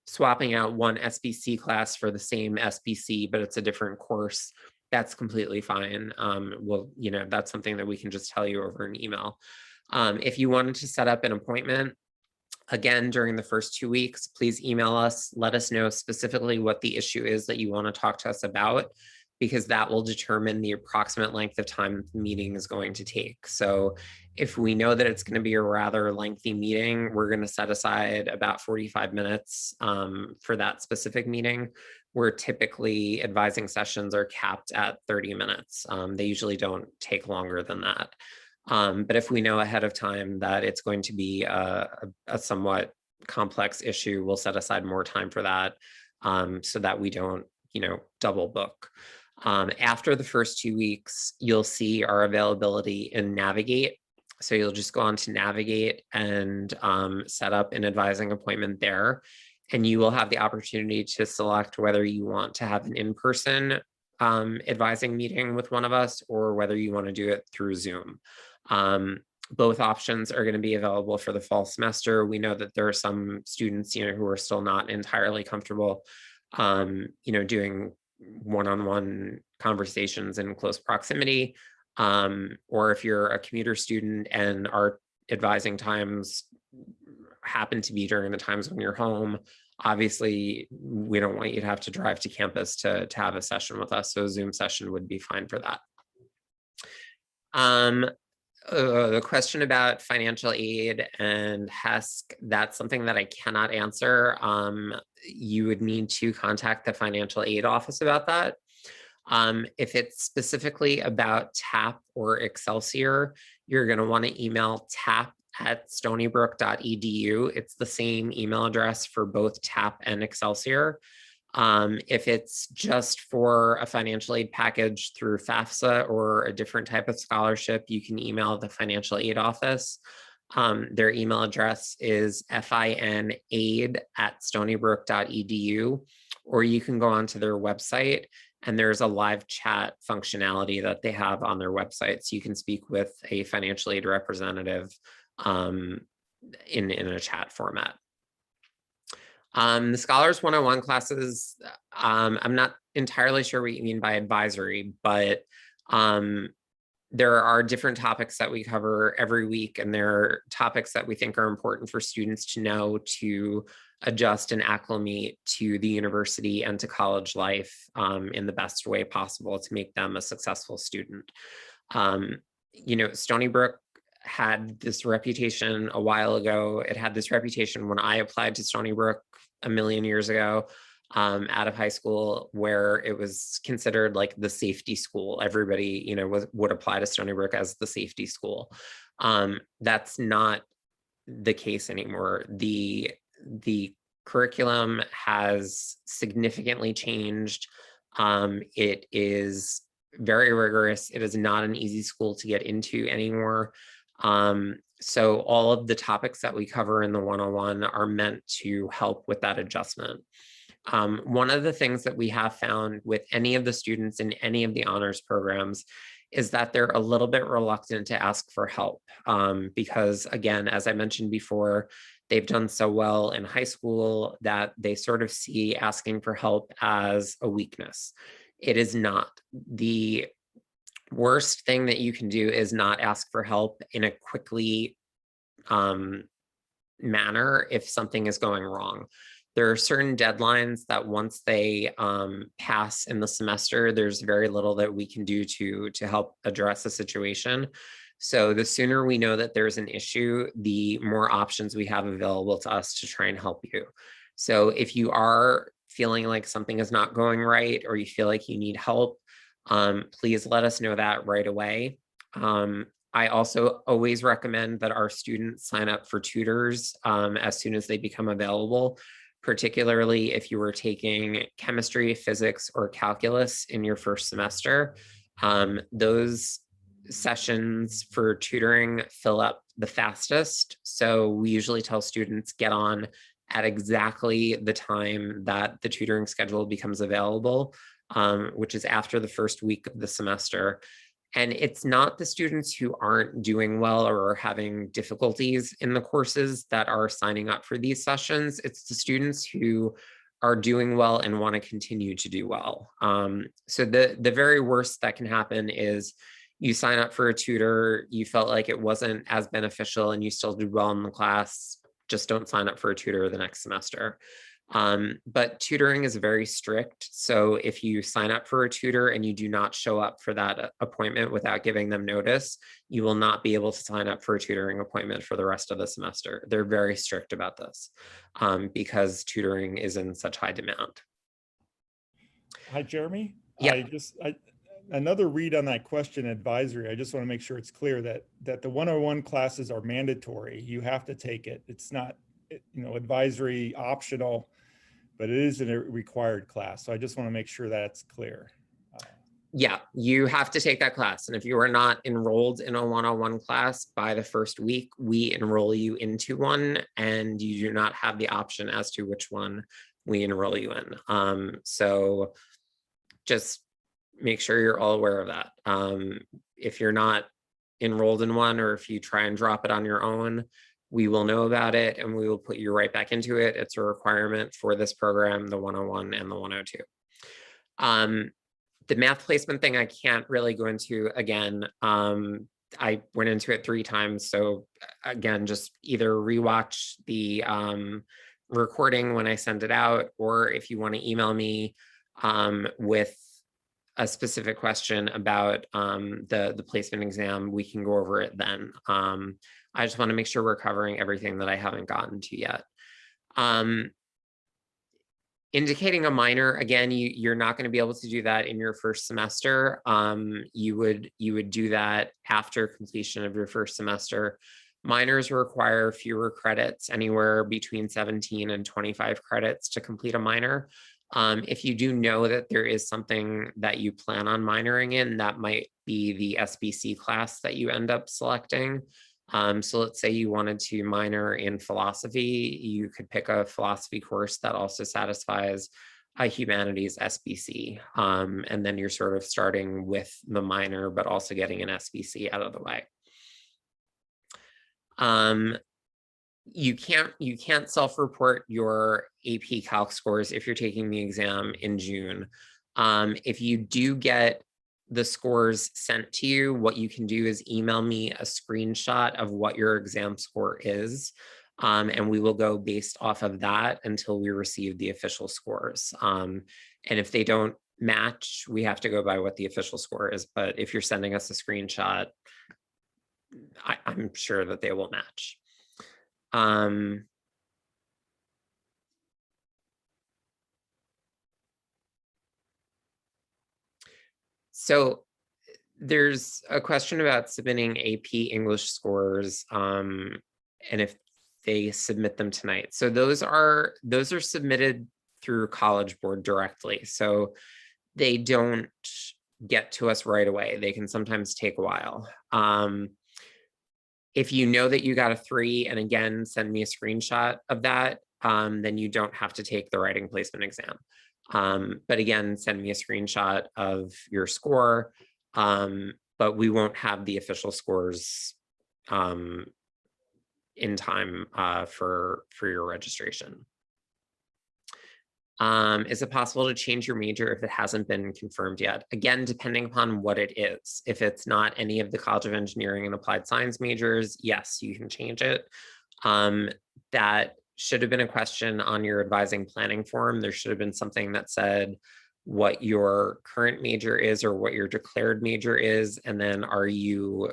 swapping out one SBC class for the same SBC, but it's a different course, that's completely fine. That's something that we can just tell you over an email. If you wanted to set up an appointment, again, during the first 2 weeks, please email us. Let us know specifically what the issue is that you want to talk to us about, because that will determine the approximate length of time the meeting is going to take. So if we know that it's going to be a rather lengthy meeting, we're going to set aside about 45 minutes for that specific meeting, where typically advising sessions are capped at 30 minutes. They usually don't take longer than that. But if we know ahead of time that it's going to be a somewhat complex issue, we'll set aside more time for that so that we don't, double book. After the first 2 weeks, you'll see our availability in Navigate. So you'll just go on to Navigate and set up an advising appointment there. And you will have the opportunity to select whether you want to have an in-person advising meeting with one of us or whether you want to do it through Zoom. Both options are going to be available for the fall semester. We know that there are some students, who are still not entirely comfortable, doing one-on-one conversations in close proximity. Or if you're a commuter student and our advising times happen to be during the times when you're home, obviously we don't want you to have to drive to campus to have a session with us. So a Zoom session would be fine for that. Um, the question about financial aid and HESC, that's something that I cannot answer. You would need to contact the financial aid office about that. If it's specifically about TAP or Excelsior, you're going to want to email tap@stonybrook.edu. It's the same email address for both TAP and Excelsior. If it's just for a financial aid package through FAFSA or a different type of scholarship, you can email the financial aid office. Their email address is finaid@stonybrook.edu, or you can go onto their website and there's a live chat functionality that they have on their website. So you can speak with a financial aid representative in a chat format. The Scholars 101 classes, I'm not entirely sure what you mean by advisory, but there are different topics that we cover every week, and there are topics that we think are important for students to know to adjust and acclimate to the university and to college life in the best way possible to make them a successful student. Stony Brook had this reputation a while ago. It had this reputation when I applied to Stony Brook a million years ago out of high school, where it was considered like the safety school. Everybody, would apply to Stony Brook as the safety school. That's not the case anymore. The curriculum has significantly changed. It is very rigorous. It is not an easy school to get into anymore. So all of the topics that we cover in the 101 are meant to help with that adjustment. One of the things that we have found with any of the students in any of the honors programs is that they're a little bit reluctant to ask for help because, again, as I mentioned before, they've done so well in high school that they sort of see asking for help as a weakness. It is not. The worst thing that you can do is not ask for help in a quickly manner if something is going wrong. There are certain deadlines that once they pass in the semester, there's very little that we can do to help address the situation. So the sooner we know that there's an issue, the more options we have available to us to try and help you. So if you are feeling like something is not going right, or you feel like you need help, please let us know that right away. I also always recommend that our students sign up for tutors as soon as they become available, particularly if you were taking chemistry, physics, or calculus in your first semester. Those sessions for tutoring fill up the fastest. So we usually tell students get on at exactly the time that the tutoring schedule becomes available, which is after the first week of the semester. And it's not the students who aren't doing well or are having difficulties in the courses that are signing up for these sessions. It's the students who are doing well and want to continue to do well. So the very worst that can happen is you sign up for a tutor, you felt like it wasn't as beneficial and you still did well in the class, just don't sign up for a tutor the next semester. But tutoring is very strict. So if you sign up for a tutor and you do not show up for that appointment without giving them notice, you will not be able to sign up for a tutoring appointment for the rest of the semester. They're very strict about this because tutoring is in such high demand. Hi, Jeremy. Yeah. Another read on that question, advisory. I just want to make sure it's clear that the 101 classes are mandatory. You have to take it. It's not, advisory optional, but it is a required class. So I just want to make sure that's clear. Yeah, you have to take that class. And if you are not enrolled in a 101 class by the first week, we enroll you into one, and you do not have the option as to which one we enroll you in. So just make sure you're all aware of that. If you're not enrolled in one, or if you try and drop it on your own, we will know about it and we will put you right back into it. It's a requirement for this program, the 101 and the 102. The math placement thing, I can't really go into again. I went into it 3 times. So again, just either rewatch the recording when I send it out, or if you want to email me with a specific question about the placement exam, we can go over it then. I just want to make sure we're covering everything that I haven't gotten to yet. Indicating a minor, again, you're not going to be able to do that in your first semester. You would do that after completion of your first semester. Minors require fewer credits, anywhere between 17 and 25 credits to complete a minor. If you do know that there is something that you plan on minoring in, that might be the SBC class that you end up selecting. So let's say you wanted to minor in philosophy, you could pick a philosophy course that also satisfies a humanities SBC. And then you're sort of starting with the minor, but also getting an SBC out of the way. You can't self-report your AP Calc scores if you're taking the exam in June. If you do get the scores sent to you, what you can do is email me a screenshot of what your exam score is, and we will go based off of that until we receive the official scores. And if they don't match, we have to go by what the official score is. But if you're sending us a screenshot, I'm sure that they will match. So there's a question about submitting AP English scores, and if they submit them tonight. So those are submitted through College Board directly. So they don't get to us right away. They can sometimes take a while. If you know that you got a 3, and again, send me a screenshot of that, then you don't have to take the writing placement exam. But again, send me a screenshot of your score, but we won't have the official scores in time for your registration. Is it possible to change your major if it hasn't been confirmed yet? Again, depending upon what it is. If it's not any of the College of Engineering and Applied Science majors, yes, you can change it. That should have been a question on your advising planning form. There should have been something that said what your current major is or what your declared major is, and then are you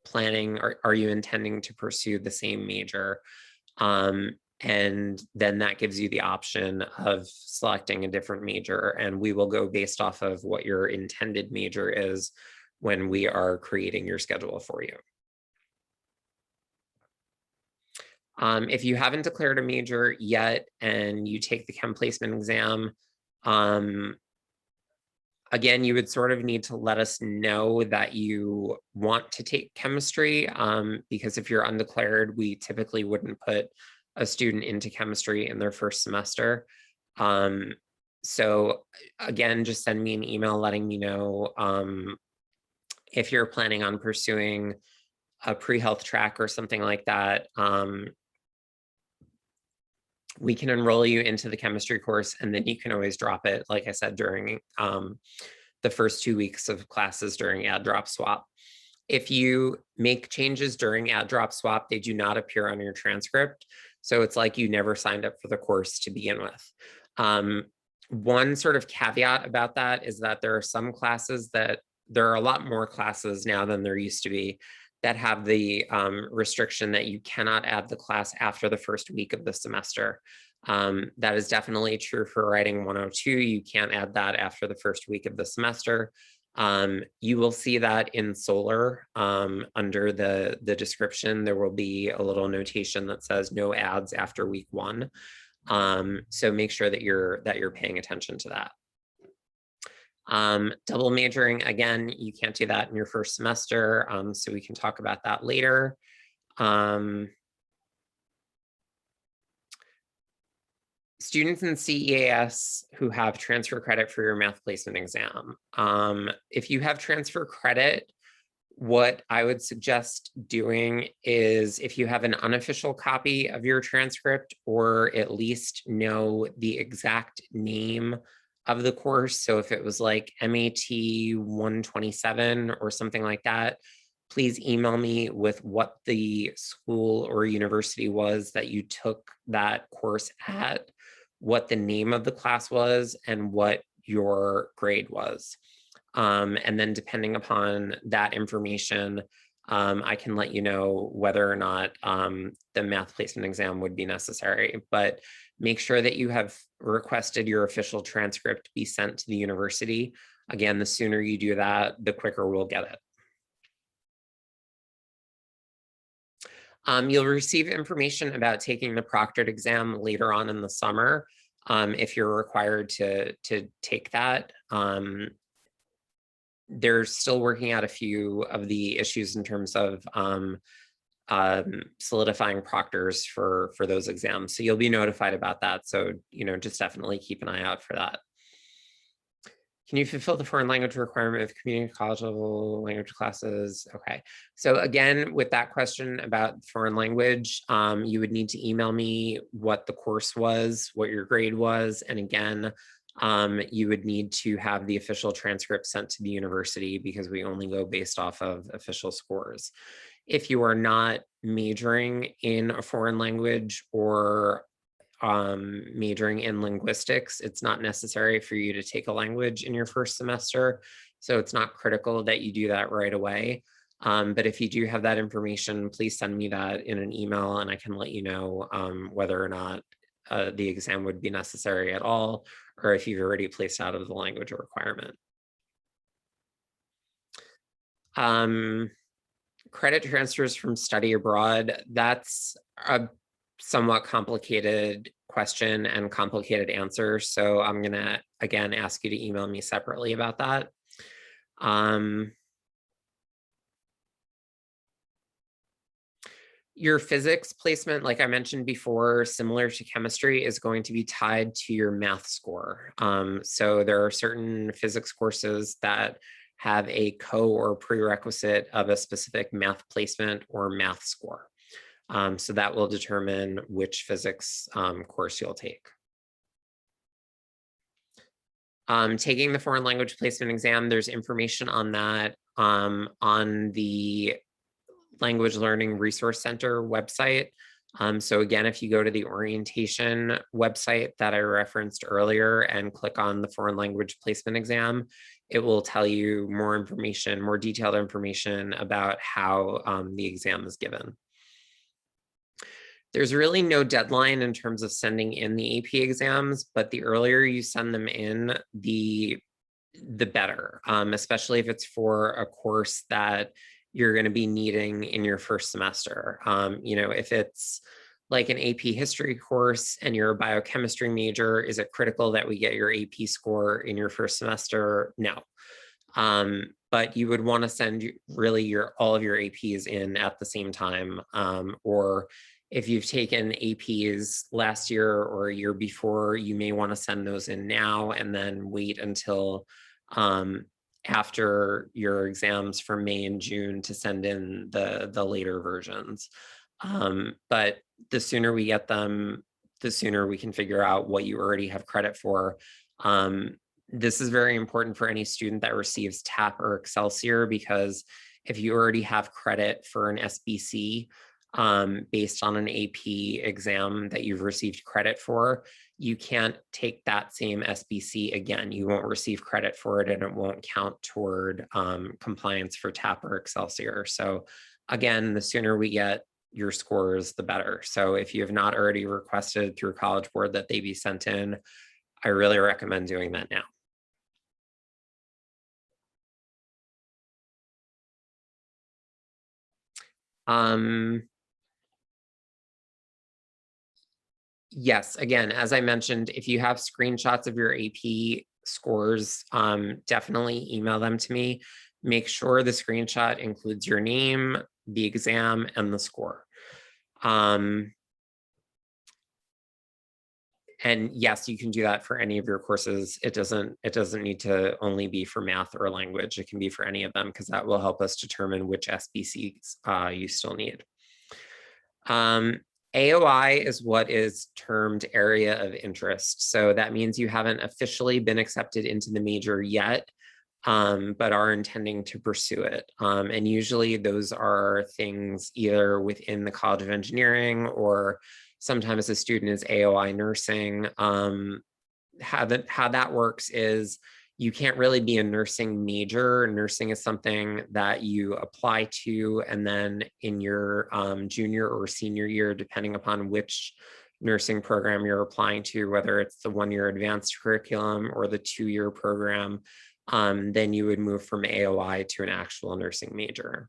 planning, or are you intending to pursue the same major? And then that gives you the option of selecting a different major, and we will go based off of what your intended major is when we are creating your schedule for you. If you haven't declared a major yet and you take the chem placement exam, again, you would sort of need to let us know that you want to take chemistry, because if you're undeclared, we typically wouldn't put a student into chemistry in their first semester. So again, just send me an email letting me know if you're planning on pursuing a pre-health track or something like that. We can enroll you into the chemistry course, and then you can always drop it, like I said, during the first 2 weeks of classes during add drop swap. If you make changes during add drop swap, they do not appear on your transcript. So it's like you never signed up for the course to begin with. One sort of caveat about that is that there are some classes that, there are a lot more classes now than there used to be, that have the restriction that you cannot add the class after the first week of the semester. That is definitely true for writing 102. You can't add that after the first week of the semester. You will see that in Solar under the description. There will be a little notation that says no ads after week 1. So make sure that you're paying attention to that. Double majoring, again, you can't do that in your first semester, so we can talk about that later. Students in CEAS who have transfer credit for your math placement exam. If you have transfer credit, what I would suggest doing is, if you have an unofficial copy of your transcript, or at least know the exact name of the course. So if it was like MAT 127 or something like that, please email me with what the school or university was that you took that course at, what the name of the class was, and what your grade was. And then depending upon that information, I can let you know whether or not the math placement exam would be necessary. But make sure that you have requested your official transcript be sent to the university. Again, the sooner you do that, the quicker we'll get it. You'll receive information about taking the proctored exam later on in the summer if you're required to take that. They're still working out a few of the issues in terms of solidifying proctors for those exams. So you'll be notified about that. So, just definitely keep an eye out for that. Can you fulfill the foreign language requirement of community college level language classes? Okay. So again, with that question about foreign language, you would need to email me what the course was, what your grade was. And again, you would need to have the official transcript sent to the university because we only go based off of official scores. If you are not majoring in a foreign language or majoring in linguistics, it's not necessary for you to take a language in your first semester. So it's not critical that you do that right away. But if you do have that information, please send me that in an email and I can let you know whether or not the exam would be necessary at all, or if you've already placed out of the language requirement. Credit transfers from study abroad, that's a somewhat complicated question and complicated answer. So I'm gonna, again, ask you to email me separately about that. Your physics placement, like I mentioned before, similar to chemistry, is going to be tied to your math score. So there are certain physics courses that have a or prerequisite of a specific math placement or math score. So that will determine which physics course you'll take. Taking the foreign language placement exam, there's information on that on the Language Learning Resource Center website. So again, if you go to the orientation website that I referenced earlier and click on the foreign language placement exam, it will tell you more information, more detailed information about how the exam is given. There's really no deadline in terms of sending in the AP exams, but the earlier you send them in, the better, especially if it's for a course that you're going to be needing in your first semester. If it's like an AP history course and you're a biochemistry major, is it critical that we get your AP score in your first semester? No. But you would want to send really all of your APs in at the same time, or if you've taken APs last year or a year before, you may want to send those in now and then wait until after your exams for May and June to send in the later versions. But the sooner we get them, the sooner we can figure out what you already have credit for. This is very important for any student that receives TAP or Excelsior, because if you already have credit for an SBC based on an AP exam that you've received credit for, you can't take that same SBC again. You won't receive credit for it and it won't count toward compliance for TAP or Excelsior. So again, the sooner we get your scores, the better. So if you have not already requested through College Board that they be sent in, I really recommend doing that now. Yes, again, as I mentioned, if you have screenshots of your AP scores, definitely email them to me. Make sure the screenshot includes your name, the exam, and the score. And yes, you can do that for any of your courses. It doesn't need to only be for math or language. It can be for any of them, because that will help us determine which SBCs you still need. AOI is what is termed area of interest. So that means you haven't officially been accepted into the major yet, but are intending to pursue it. And usually those are things either within the College of Engineering, or sometimes a student is AOI nursing. How that works is you can't really be a nursing major. Nursing is something that you apply to, and then in your junior or senior year, depending upon which nursing program you're applying to, whether it's the one-year advanced curriculum or the two-year program, then you would move from AOI to an actual nursing major.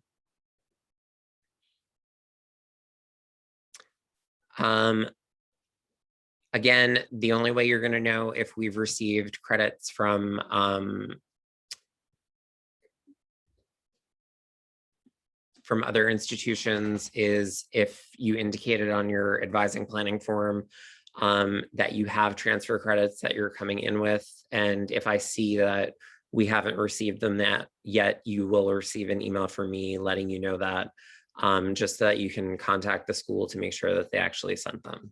Again, the only way you're going to know if we've received credits from other institutions is if you indicated on your advising planning form that you have transfer credits that you're coming in with. And if I see that we haven't received them yet, you will receive an email from me letting you know that, just so that you can contact the school to make sure that they actually sent them.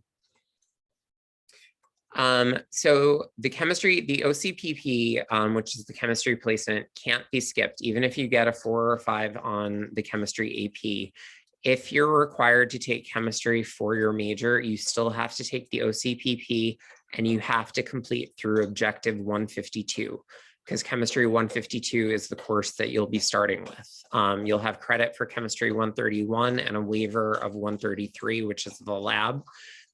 So the OCPP, which is the chemistry placement, can't be skipped, even if you get a 4 or 5 on the chemistry AP. If you're required to take chemistry for your major, you still have to take the OCPP, and you have to complete through objective 152, because chemistry 152 is the course that you'll be starting with. You'll have credit for chemistry 131 and a waiver of 133, which is the lab.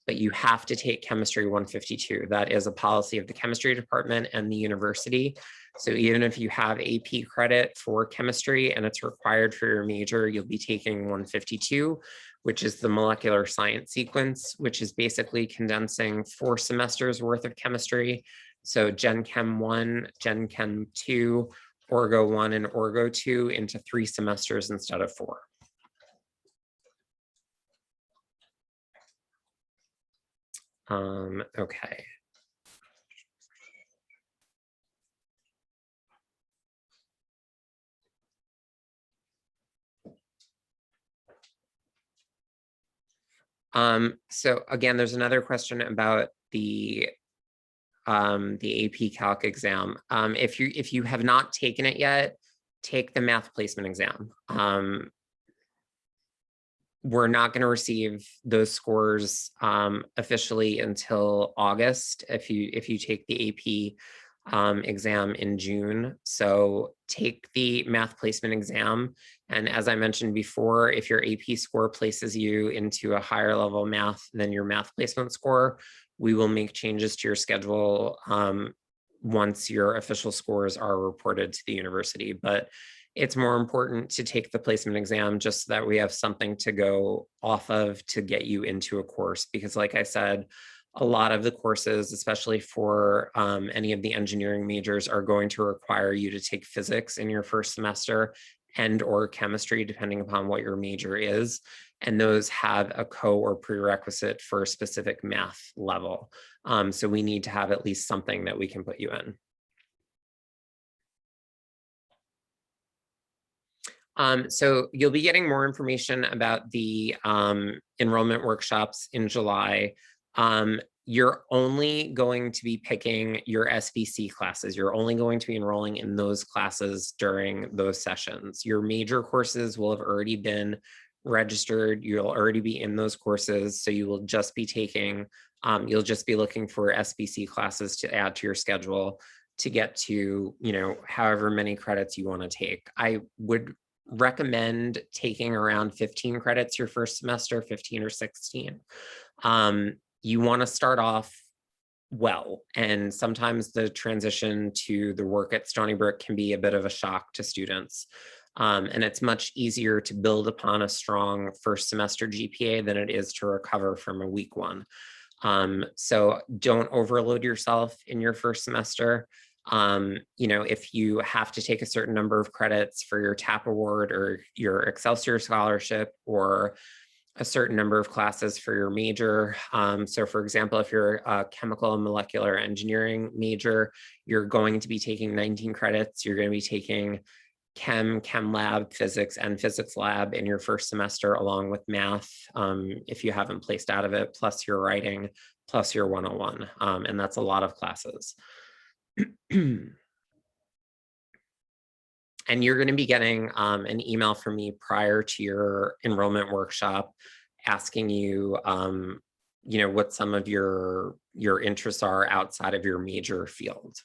But you have to take chemistry 152. That is a policy of the chemistry department and the university. So even if you have AP credit for chemistry and it's required for your major, you'll be taking 152, which is the molecular science sequence, which is basically condensing 4 semesters worth of chemistry. So Gen Chem 1, Gen Chem 2, Orgo 1, and Orgo 2 into 3 semesters instead of 4. Okay. So again, there's another question about the AP Calc exam. If you have not taken it yet, take the math placement exam. We're not going to receive those scores officially until August if you take the AP exam in June. So take the math placement exam. And as I mentioned before, if your AP score places you into a higher level math than your math placement score, we will make changes to your schedule once your official scores are reported to the university. But it's more important to take the placement exam just so that we have something to go off of to get you into a course. Because like I said, a lot of the courses, especially for any of the engineering majors, are going to require you to take physics in your first semester and or chemistry, depending upon what your major is. And those have a or prerequisite for a specific math level. So we need to have at least something that we can put you in. So you'll be getting more information about the enrollment workshops in July. You're only going to be picking your SBC classes. You're only going to be enrolling in those classes during those sessions. Your major courses will have already been registered. You'll already be in those courses. So you will just be taking, you'll just be looking for SBC classes to add to your schedule to get to, however many credits you want to take. I would recommend taking around 15 credits your first semester, 15 or 16. You want to start off well, and sometimes the transition to the work at Stony Brook can be a bit of a shock to students. And it's much easier to build upon a strong first semester GPA than it is to recover from a weak one. So don't overload yourself in your first semester. If you have to take a certain number of credits for your TAP award or your Excelsior scholarship, or a certain number of classes for your major. So for example, if you're a chemical and molecular engineering major, you're going to be taking 19 credits. You're going to be taking chem lab, physics, and physics lab in your first semester, along with math, if you haven't placed out of it, plus your writing, plus your 101. And that's a lot of classes. And you're going to be getting an email from me prior to your enrollment workshop asking you, what some of your interests are outside of your major field.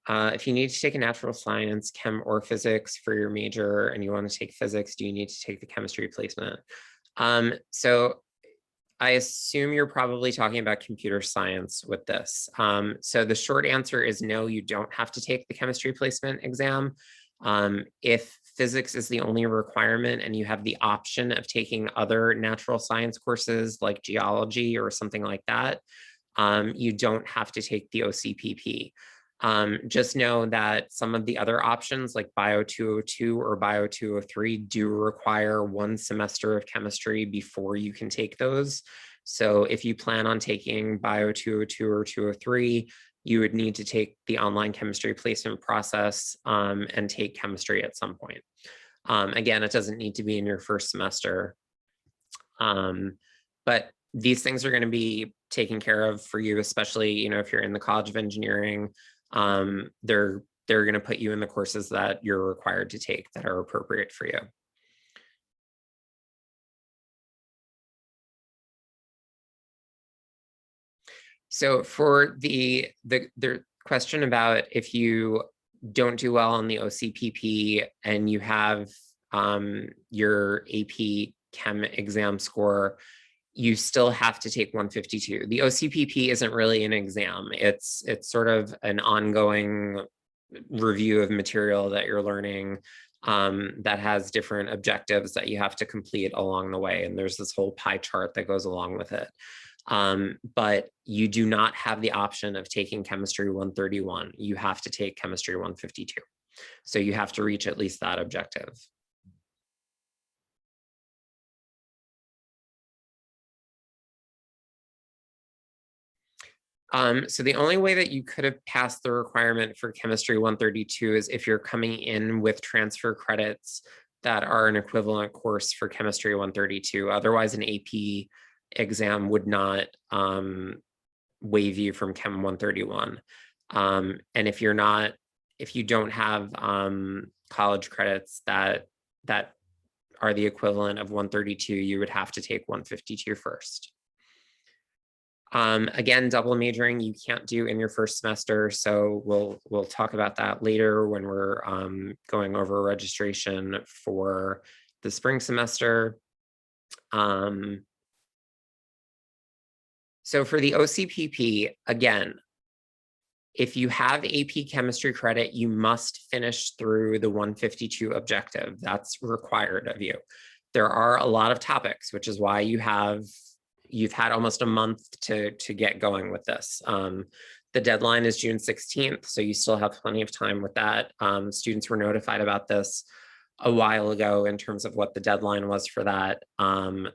if you need to take a natural science, chem, or physics for your major and you want to take physics, do you need to take the chemistry placement? So I assume you're probably talking about computer science with this. So the short answer is no, you don't have to take the chemistry placement exam. If physics is the only requirement and you have the option of taking other natural science courses like geology or something like that, you don't have to take the OCPP. Just know that some of the other options like Bio 202 or Bio 203 do require 1 semester of chemistry before you can take those. So if you plan on taking Bio 202 or 203, you would need to take the online chemistry placement process and take chemistry at some point. Again, it doesn't need to be in your first semester. But these things are going to be taken care of for you, especially, if you're in the College of Engineering. They're going to put you in the courses that you're required to take that are appropriate for you. So for the question about if you don't do well on the OCPP and you have your AP Chem exam score, you still have to take 152. The OCPP isn't really an exam. It's sort of an ongoing review of material that you're learning that has different objectives that you have to complete along the way. And there's this whole pie chart that goes along with it. But you do not have the option of taking chemistry 131. You have to take chemistry 152. So you have to reach at least that objective. So the only way that you could have passed the requirement for chemistry 132 is if you're coming in with transfer credits that are an equivalent course for chemistry 132. Otherwise, an AP exam would not waive you from Chem 131. And if you don't have college credits that are the equivalent of 132, you would have to take 152 first. Again, double majoring you can't do in your first semester, so we'll talk about that later when we're going over registration for the spring semester. So for the OCPP, again, if you have AP chemistry credit, you must finish through the 152 objective. That's required of you. There are a lot of topics, which is why you've had almost a month to get going with this. The deadline is June 16th, so you still have plenty of time with that. Students were notified about this a while ago in terms of what the deadline was for that.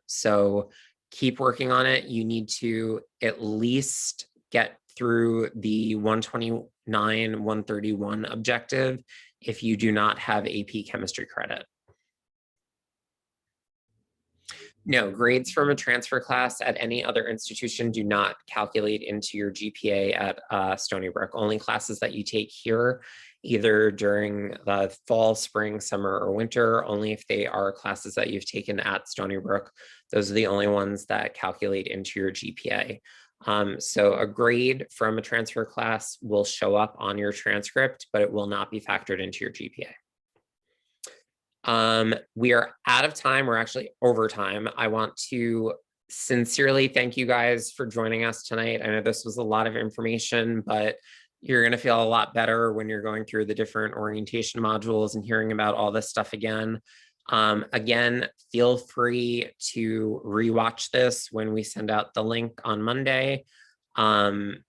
So keep working on it. You need to at least get through the 129, 131 objective if you do not have AP chemistry credit. No, grades from a transfer class at any other institution do not calculate into your GPA at Stony Brook. Only classes that you take here, either during the fall, spring, summer, or winter, only if they are classes that you've taken at Stony Brook, those are the only ones that calculate into your GPA. So a grade from a transfer class will show up on your transcript, but it will not be factored into your GPA. We are out of time. We're actually over time. I want to sincerely thank you guys for joining us tonight. I know this was a lot of information, but you're going to feel a lot better when you're going through the different orientation modules and hearing about all this stuff again. Again, feel free to rewatch this when we send out the link on Monday. And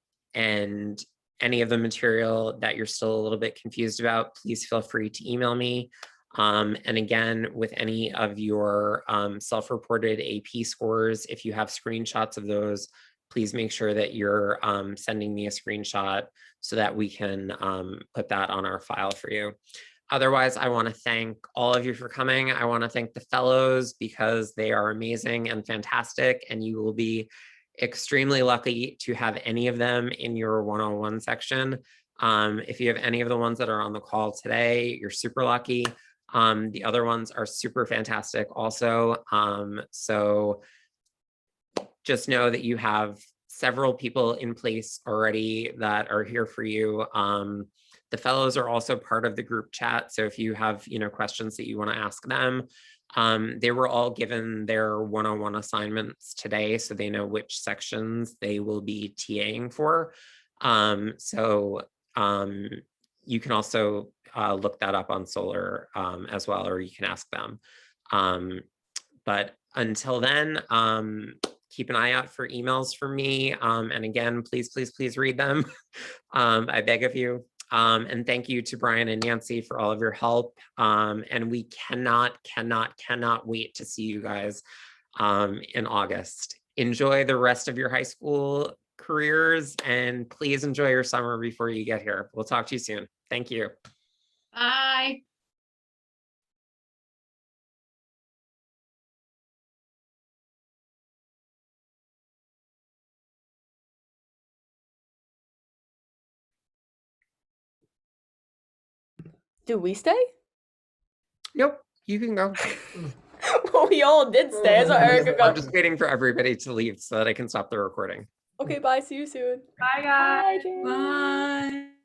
any of the material that you're still a little bit confused about, please feel free to email me. And again, with any of your self-reported AP scores, if you have screenshots of those, please make sure that you're sending me a screenshot so that we can put that on our file for you. Otherwise, I want to thank all of you for coming. I want to thank the fellows because they are amazing and fantastic, and you will be extremely lucky to have any of them in your one-on-one section. If you have any of the ones that are on the call today, you're super lucky. The other ones are super fantastic also. So just know that you have several people in place already that are here for you. The fellows are also part of the group chat. So if you have, questions that you want to ask them, they were all given their one-on-one assignments today, so they know which sections they will be TAing for. You can also look that up on Solar as well, or you can ask them. But until then, keep an eye out for emails from me. And again, please read them. I beg of you. And thank you to Brian and Nancy for all of your help. And we cannot wait to see you guys in August. Enjoy the rest of your high school careers, and please enjoy your summer before you get here. We'll talk to you soon. Thank you. Bye. Do we stay? Nope, you can go. Well, we all did stay. So Erica I'm got. just waiting for everybody to leave so that I can stop the recording. Okay, bye. See you soon. Bye, guys. Bye, James. Bye.